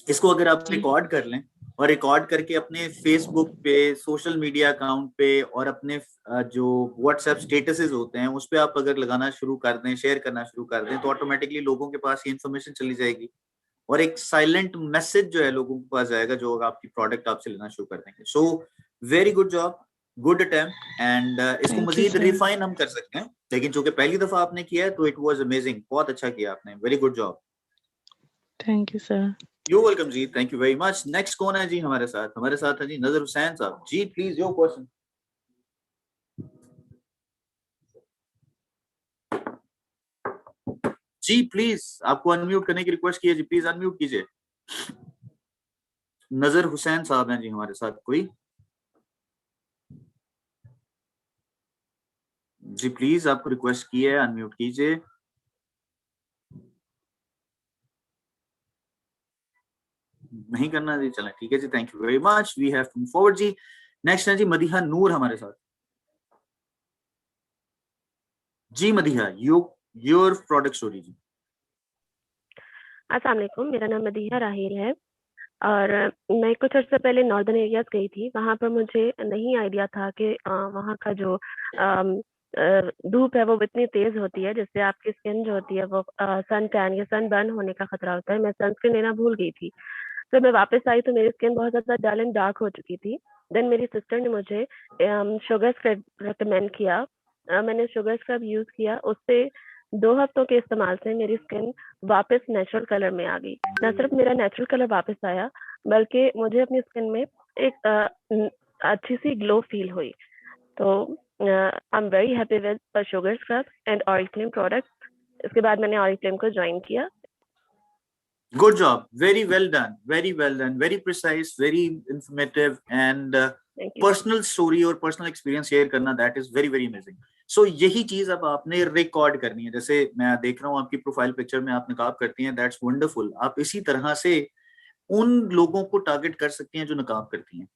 इसको अगर आप रिकॉर्ड कर लें और रिकॉर्ड करके अपने फेसबुक पे, सोशल मीडिया अकाउंट पे और अपने जो व्हाट्सएप स्टेटसेस होते हैं उस पे आप अगर लगाना शुरू कर दें, शेयर करना शुरू कर दें, तो ऑटोमेटिकली लोगों के पास ये इन्फॉर्मेशन चली जाएगी और एक साइलेंट मैसेज जो है लोगों के पास जाएगा जो आपकी प्रोडक्ट आपसे लेना शुरू कर देंगे. So very good job, good attempt. And इसको मजीद रिफाइन हम कर सकते हैं, लेकिन चूंकि पहली दफा आपने किया है तो इट वाज अमेजिंग. बहुत अच्छा किया आपने, very good job.
Thank you sir.
You welcome जी, thank you very much. Next कौन है जी हमारे साथ? हमारे साथ है जी नजर हुसैन साहब. जी प्लीज योर क्वेश्चन. जी प्लीज, आपको अनम्यूट करने की रिक्वेस्ट की है जी, प्लीज अनम्यूट कीजिए. नजर हुसैन साहब हैं जी हमारे साथ कोई? जी प्लीज, आपको रिक्वेस्ट की है, अनम्यूट कीजिए. नहीं करना जी, चलें ठीक है जी. Thank you very much, we have to move forward जी. नेक्स्ट है जी मदीहा नूर हमारे साथ. जी मदीहा, योर प्रोडक्ट स्टोरी जी.
अस्सलाम वालेकुम, मेरा नाम मदीहा राहिल है और मैं कुछ अर्से पहले नॉर्दर्न एरियाज गई थी. वहाँ पर मुझे नहीं आइडिया था कि वहाँ का जो धूप है वो इतनी तेज होती है जिससे आपकी स्किन जो होती है वो सन टैन या सन बर्न होने का खतरा होता है. मैं सनस्क्रीन लेना भूल गई थी, तो मैं वापस आई तो मेरी स्किन बहुत ज़्यादा डल एंड डार्क हो चुकी थी. देन मेरी सिस्टर ने मुझे शुगर स्क्रब रिकमेंड किया. मैंने शुगर स्क्रब यूज़ किया, उससे 2 हफ्तों के इस्तेमाल से मेरी स्किन वापस नेचुरल कलर में आ गई. न सिर्फ मेरा नेचुरल कलर वापस आया, बल्कि मुझे अपनी स्किन में एक अच्छी सी ग्लो फील हुई. तो I am very happy with sugar scrub and Oriflame product. इसके बाद मैंने ऑरिफ्लेम को ज्वाइन किया.
Good job, very well done, very precise, very informative and personal story और personal experience share करना, that is very amazing. So यही चीज अब आपने रिकॉर्ड करनी है. जैसे मैं देख रहा हूँ आपकी प्रोफाइल पिक्चर में आप नकाब करती हैं, that's wonderful. आप इसी तरह से उन लोगों को टारगेट कर सकती हैं जो नकाब करती हैं.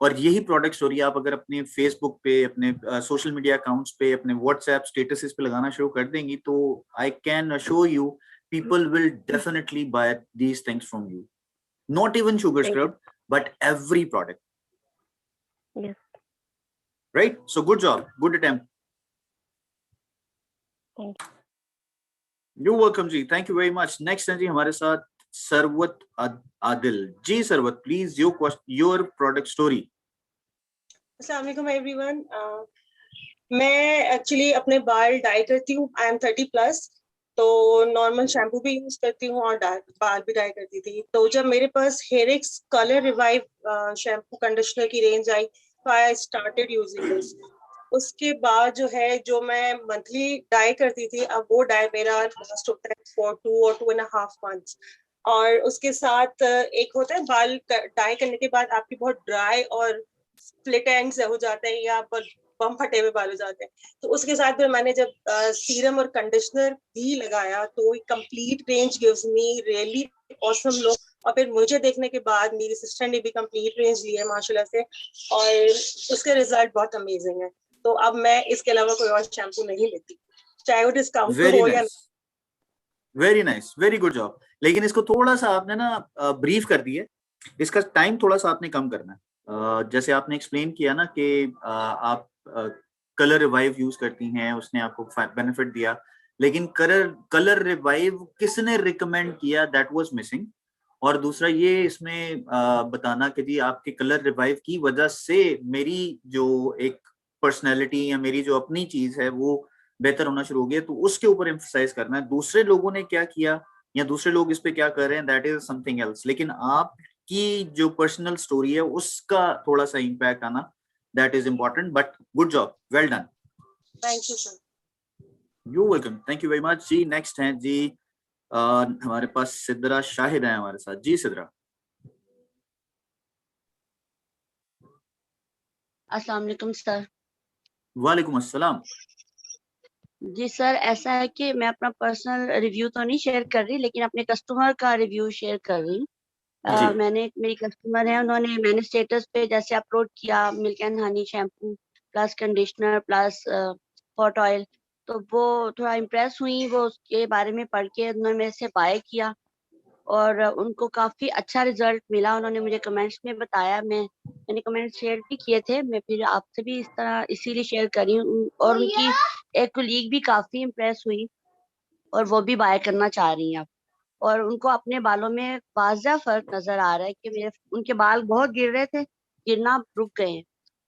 और यही प्रोडक्ट स्टोरी आप अगर अपने फेसबुक पे, अपने सोशल मीडिया अकाउंट्स पे, अपने व्हाट्सएप स्टेटसेस पे लगाना शुरू कर देंगी तो I can assure you people will definitely buy these things from you. Not even sugar scrub, but every product.
Yes.
Right? So good job, good attempt.
Thank you.
You're welcome जी, thank you very much. Next है जी हमारे साथ सरवत आदिल. जी Sarwat, please your product story.
अस्सलाम वालेकुम everyone. मैं एक्चुअली अपने बाल डाई करती हूँ. I am 30+. तो नॉर्मल शैम्पू भी यूज करती हूँ और बाल भी डाई करती थी. तो जब मेरे पास हेयरिक्स कलर रिवाइव शैम्पू कंडीशनर की range I I started using this. उसके बाद जो है जो मैं मंथली डाई करती थी, अब वो डाई मेरा लास्ट होता है for 2 or 2.5 months. और उसके साथ एक होता है बाल डाई करने के बाद आपकी बहुत ड्राई और स्प्लिट एंड्स हो जाते हैं या बम फटे हुए बाल हो जाते हैं, तो उसके साथ फिर मैंने जब सीरम और कंडीशनर भी लगाया तो complete range gives me really awesome look. और फिर मुझे देखने के बाद मेरी सिस्टर ने भी कंप्लीट रेंज ली है माशाल्लाह से, और उसके रिजल्ट बहुत अमेजिंग है. तो अब मैं इसके अलावा कोई और शैम्पू नहीं लेती, चाहे वो डिस्काउंट हो या.
Very nice, very good job. लेकिन इसको थोड़ा सा आपने ना ब्रीफ कर दिया, इसका टाइम थोड़ा सा आपने कम करना है. जैसे आपने एक्सप्लेन किया ना कि आप कलर रिवाइव यूज करती हैं, उसने आपको बेनिफिट दिया, लेकिन कलर रिवाइव किसने रिकमेंड किया, दैट वाज मिसिंग. और दूसरा ये इसमें बताना कि जी आपके कलर रिवाइव की वजह से मेरी जो एक पर्सनैलिटी या मेरी जो अपनी चीज है वो बेहतर होना शुरू हो गया, तो उसके ऊपर एम्फसाइज करना है. दूसरे लोगों ने क्या किया या दूसरे लोग इस पे क्या कर रहे हैं, दैट इज समथिंग एल्स. लेकिन आपकी जो पर्सनल स्टोरी है उसका थोड़ा सा इम्पैक्ट आना, that is important. But good job, well done.
Thank you sir.
You welcome, thank you very much. जी नेक्स्ट है जी हमारे पास सिद्रा शाहिद है हमारे साथ. जी सिद्रा.
अस्सलाम वालेकुम सर.
वालेकुम अस्सलाम.
जी सर, ऐसा है कि मैं अपना पर्सनल रिव्यू तो नहीं शेयर कर रही, लेकिन अपने कस्टमर का रिव्यू शेयर कर रही हूँ. मेरी कस्टमर है, मैंने स्टेटस पे जैसे अपलोड किया milk and honey shampoo plus conditioner plus pot oil, तो वो थोड़ा इम्प्रेस हुई. वो उसके बारे में पढ़ के उन्होंने मेरे से बाय किया और उनको काफी अच्छा रिजल्ट मिला. उन्होंने मुझे कमेंट्स में बताया, मैंने कमेंट शेयर भी किए थे, मैं फिर आपसे भी इस तरह इसीलिए शेयर करी हूँ. और उनकी एक कोलीग भी काफी इम्प्रेस हुई और वो भी बाय करना चाह रही हैं अब. और उनको अपने बालों में वाज़ा फर्क नजर आ रहा है कि उनके बाल बहुत गिर रहे थे, गिरना रुक गए हैं.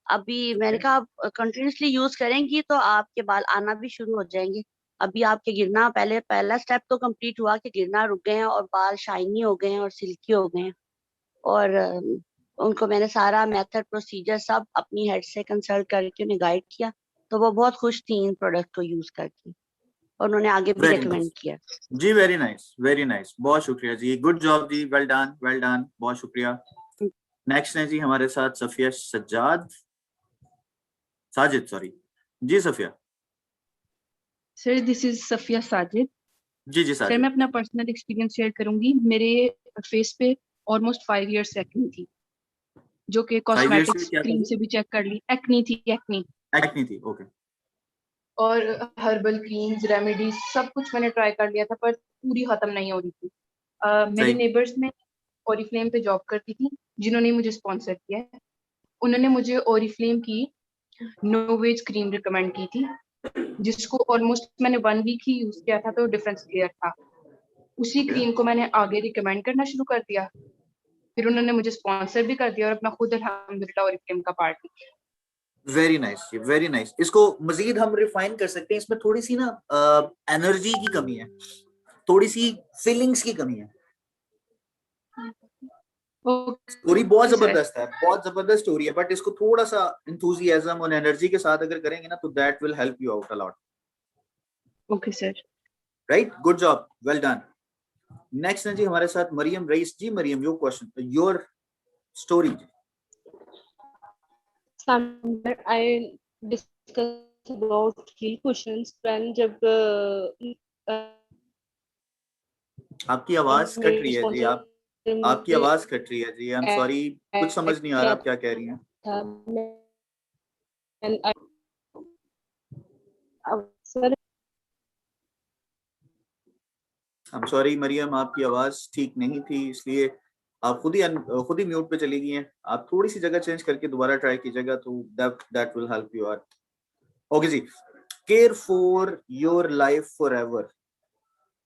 अभी मैंने कहा आप कंटिन्यूसली यूज करेंगी तो आपके बाल आना भी शुरू हो जाएंगे. अभी आपके गिरना पहला स्टेप तो कंप्लीट हुआ कि गिरना रुक गए हैं और बाल शाइनी हो गए हैं और सिल्की हो गए हैं. और उनको मैंने सारा मेथड प्रोसीजर सब अपनी हेड से कंसल्ट करके उन्हें गाइड किया, तो वो बहुत खुश थी इन प्रोडक्ट को यूज करके और उन्होंने आगे भी रेकमेंड किया.
जी वेरी नाइस, वेरी नाइस, बहुत शुक्रिया जी, गुड जॉब जी, वेल डन, वेल डन, बहुत शुक्रिया. नेक्स्ट है जी हमारे साथ सफिया साजिद सॉरी. जी Safiya.
Sir this is Safiya Sajid.
जी साजिद.
सर मैं अपना पर्सनल एक्सपीरियंस शेयर करूंगी. मेरे फेस पे ऑलमोस्ट 5 इयर्स से एक्नी थी, जो कि कॉस्मेटिक्स क्रीम से भी चेक कर ली. एक्नी थी. ओके. और हर्बल क्रीम्स, रेमेडीज सब कुछ मैंने ट्राई कर लिया था, पर पूरी खत्म नहीं हो रही थी. मेरे नेबर्स में ओरिफ्लेम पे जॉब करती थी, जिन्होंने मुझे स्पॉन्सर किया है. उन्होंने मुझे ओरिफ्लेम की नोवेज क्रीम रिकमेंड की थी, जिसको ऑलमोस्ट मैंने 1 वीक ही यूज किया था, तो डिफरेंस क्लियर था. उसी क्रीम को मैंने आगे रिकमेंड करना शुरू कर दिया. फिर उन्होंने मुझे स्पॉन्सर भी कर दिया और अपना खुद अल्हम्दुलिल्लाह ओरिफ्लेम का पार्ट किया.
Very nice, very nice. इसको मजीद हम रिफाइन कर सकते हैं. इसमें थोड़ी सी ना एनर्जी की कमी है, थोड़ी सी फीलिंग्स की कमी है. स्टोरी बहुत जबरदस्त है, बहुत जबरदस्त स्टोरी है, बट इसको थोड़ा सा एंथुसियाज्म और एनर्जी के साथ अगर करेंगे ना तो that will help you out a lot.
Okay sir.
Right, good job, well done. Next है जी हमारे साथ मरियम रईस. जी Mariam, your question, your story.
I discuss about heel cushions when जब
आपकी आवाज कट रही है जी, आपकी आवाज कट रही है जी. आई एम सॉरी, कुछ समझ नहीं आ रहा आप क्या कह रही हैं.
Sir
I am sorry Mariam, आपकी आवाज ठीक नहीं थी, इसलिए आप खुद ही म्यूट पे चली गई हैं. आप थोड़ी सी जगह चेंज करके दोबारा ट्राई कीजिएगा तो that will help you out. Okay जी. Care for your life forever.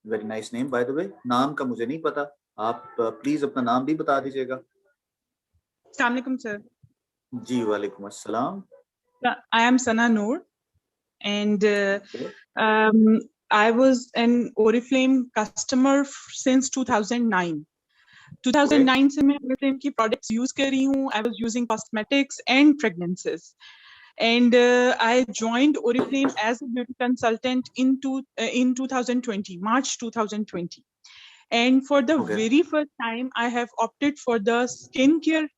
Very nice name by the way. नाम का मुझे नहीं पता, आप प्लीज अपना नाम भी बता दीजिएगा.
अस्सलाम वालेकुम सर.
जी वालेकुम अस्सलाम.
I am Sana Noor and I was an Oriflame customer since 2009. 2009 से मैं Oriflame की प्रोडक्ट्स यूज कर रही हूँ. I was using cosmetics and fragrances. And I joined Oriflame as a beauty consultant in 2020, March 2020. And for the very first time, I have opted for the skincare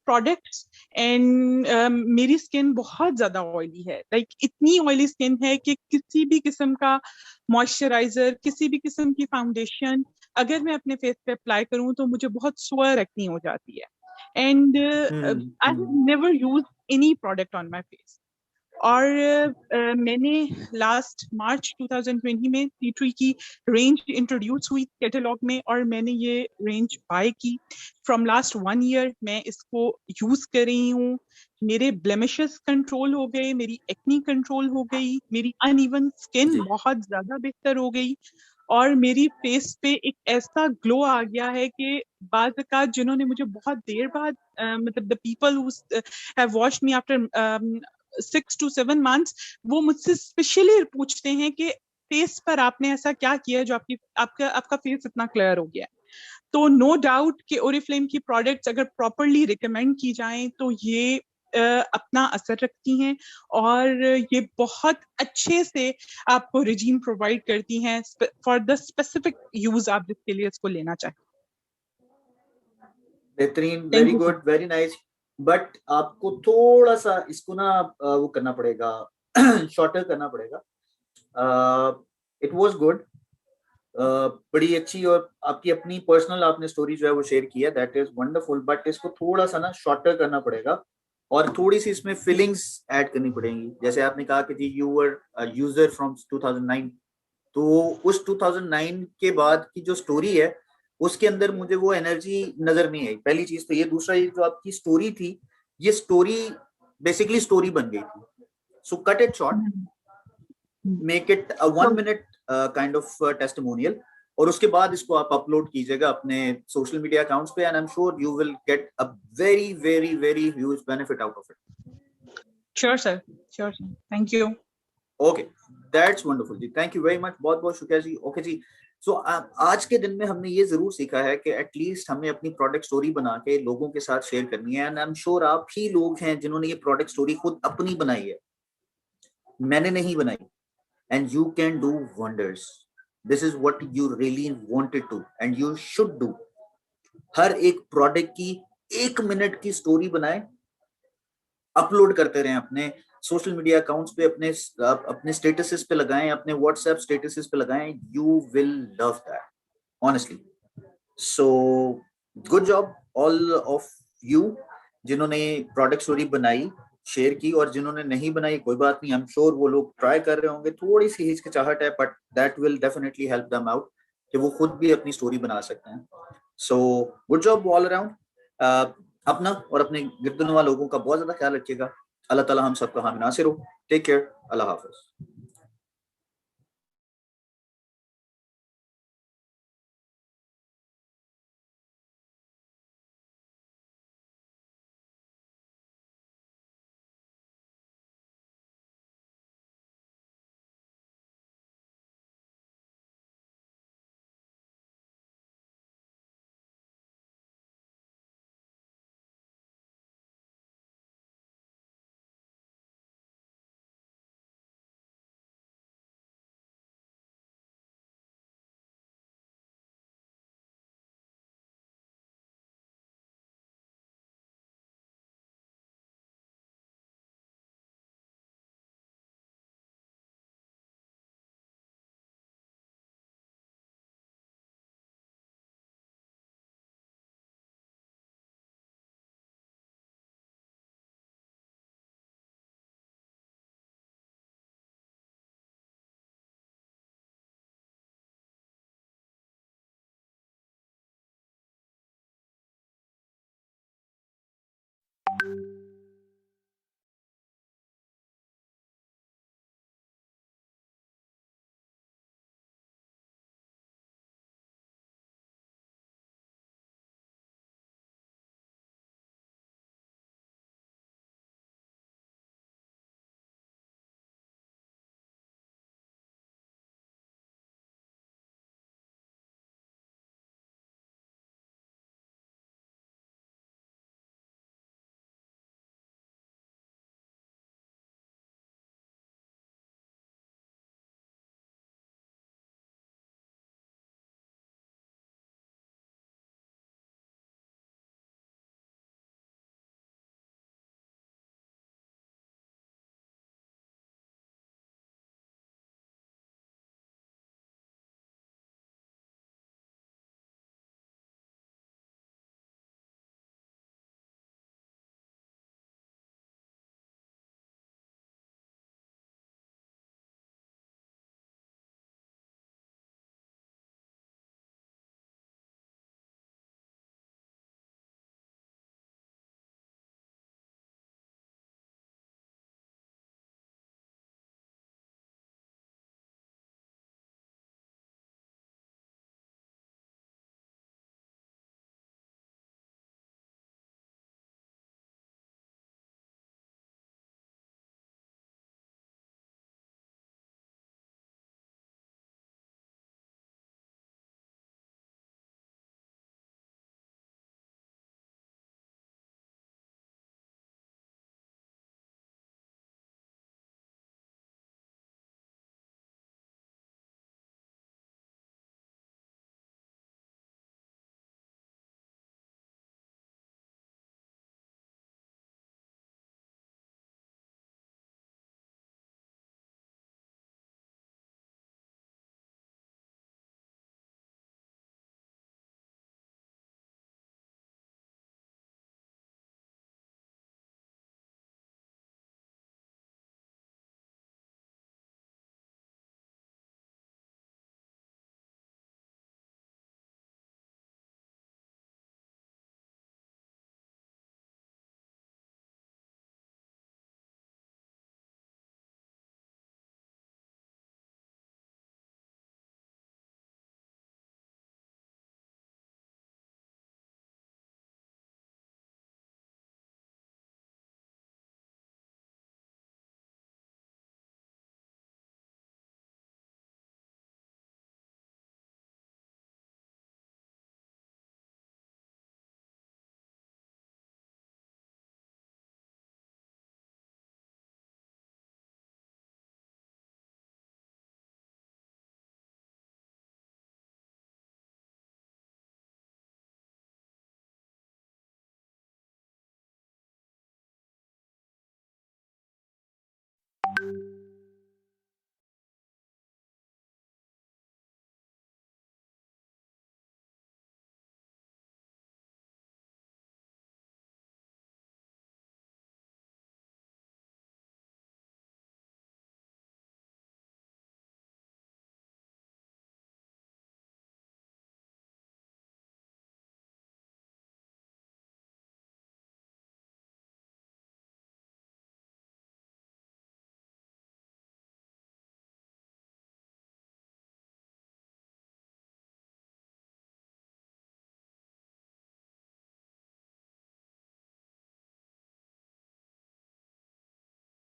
products. And मेरी स्किन बहुत ज़्यादा ऑयली है. Like इतनी ऑयली स्किन है कि किसी भी किस्म का मॉइस्चराइजर, किसी भी किस्म की फाउंडेशन अगर मैं अपने फेस पे अप्लाई करूँ तो मुझे बहुत स्वर एक्नी हो जाती है. And I have never used any product on my face. और मैंने लास्ट मार्च 2020 में T3 की रेंज इंट्रोड्यूस हुई कैटलॉग में और मैंने ये रेंज बाय की. फ्रॉम लास्ट 1 ईयर मैं इसको यूज कर रही हूँ. मेरे ब्लेमिशेस कंट्रोल हो गए, मेरी एक्नी कंट्रोल हो गई, मेरी अनइवन स्किन बहुत ज्यादा बेहतर हो गई और मेरी फेस पे एक ऐसा ग्लो आ गया है कि बाज़ औक़ात जिन्होंने मुझे बहुत देर बाद मतलब the people who have watched me after 6 to 7 months वो मुझसे स्पेशली पूछते हैं कि फेस पर आपने ऐसा क्या किया जो आपका फेस इतना क्लियर हो गया. तो नो डाउट कि Oriflame की प्रोडक्ट्स अगर प्रॉपरली रिकमेंड की जाएं तो ये अपना असर रखती हैं और ये बहुत अच्छे से आपको रिजीम प्रोवाइड करती हैं फॉर द स्पेसिफिक यूज आप जिसके लिए इसको लेना चाहें.
बेहतरीन, very good, very nice. But आपको थोड़ा सा इसको ना वो करना पड़ेगा, शॉर्टर करना पड़ेगा. इट वाज गुड, बड़ी अच्छी और आपकी अपनी पर्सनल आपने स्टोरी जो है वो शेयर की है, दैट इज वंडरफुल. बट इसको थोड़ा सा ना शॉर्टर करना पड़ेगा और थोड़ी सी इसमें फीलिंग्स ऐड करनी पड़ेंगी. जैसे आपने कहा कि जी यू वर यूजर फ्रॉम 2009, तो उस 2009 के बाद की जो स्टोरी है उसके अंदर मुझे वो एनर्जी नजर नहीं आई. पहली चीज तो ये. दूसरा ये जो आपकी स्टोरी थी, ये स्टोरी बेसिकली स्टोरी बन गई थी. So cut it short, make it a 1 minute kind of testimonial और उसके बाद इसको आप अपलोड कीजिएगा अपने सोशल मीडिया अकाउंट्स पे and I am sure you will get a very very very huge benefit out of it.
Sure sir, sure sir. Thank you.
Okay, that's wonderful जी. थैंक यू वेरी मच, बहुत बहुत शुक्रिया जी. ओके जी, सो आज के दिन में हमने ये जरूर सीखा है कि एटलीस्ट हमें अपनी प्रोडक्ट स्टोरी बना के लोगों के साथ शेयर करनी है. एंड आई एम श्योर आप ही लोग हैं जिन्होंने ये प्रोडक्ट स्टोरी खुद अपनी बनाई है, मैंने नहीं बनाई. And you can do wonders. This is what you really wanted to and you should do. हर एक प्रोडक्ट की 1 मिनट की स्टोरी बनाएं, अपलोड करते रहें अपने सोशल मीडिया अकाउंट्स पे, अपने स्टेटसेस पे लगाएं, अपने व्हाट्सएप स्टेटसेस पे लगाएं. You will love that honestly. So good job all of you जिन्होंने प्रोडक्ट स्टोरी बनाई, शेयर की, और जिन्होंने नहीं बनाई कोई बात नहीं. आई एम श्योर वो लोग ट्राई कर रहे होंगे, थोड़ी सी हिचकिचाहट है but that will definitely help them out कि वो खुद भी अपनी स्टोरी बना सकते हैं. So good job all around. अपना और अपने गिरदनुमा लोगों का बहुत ज्यादा ख्याल रखिएगा. अल्लाह ताला हम सबका हामी नासिर हो. Take care. अल्लाह हाफिज.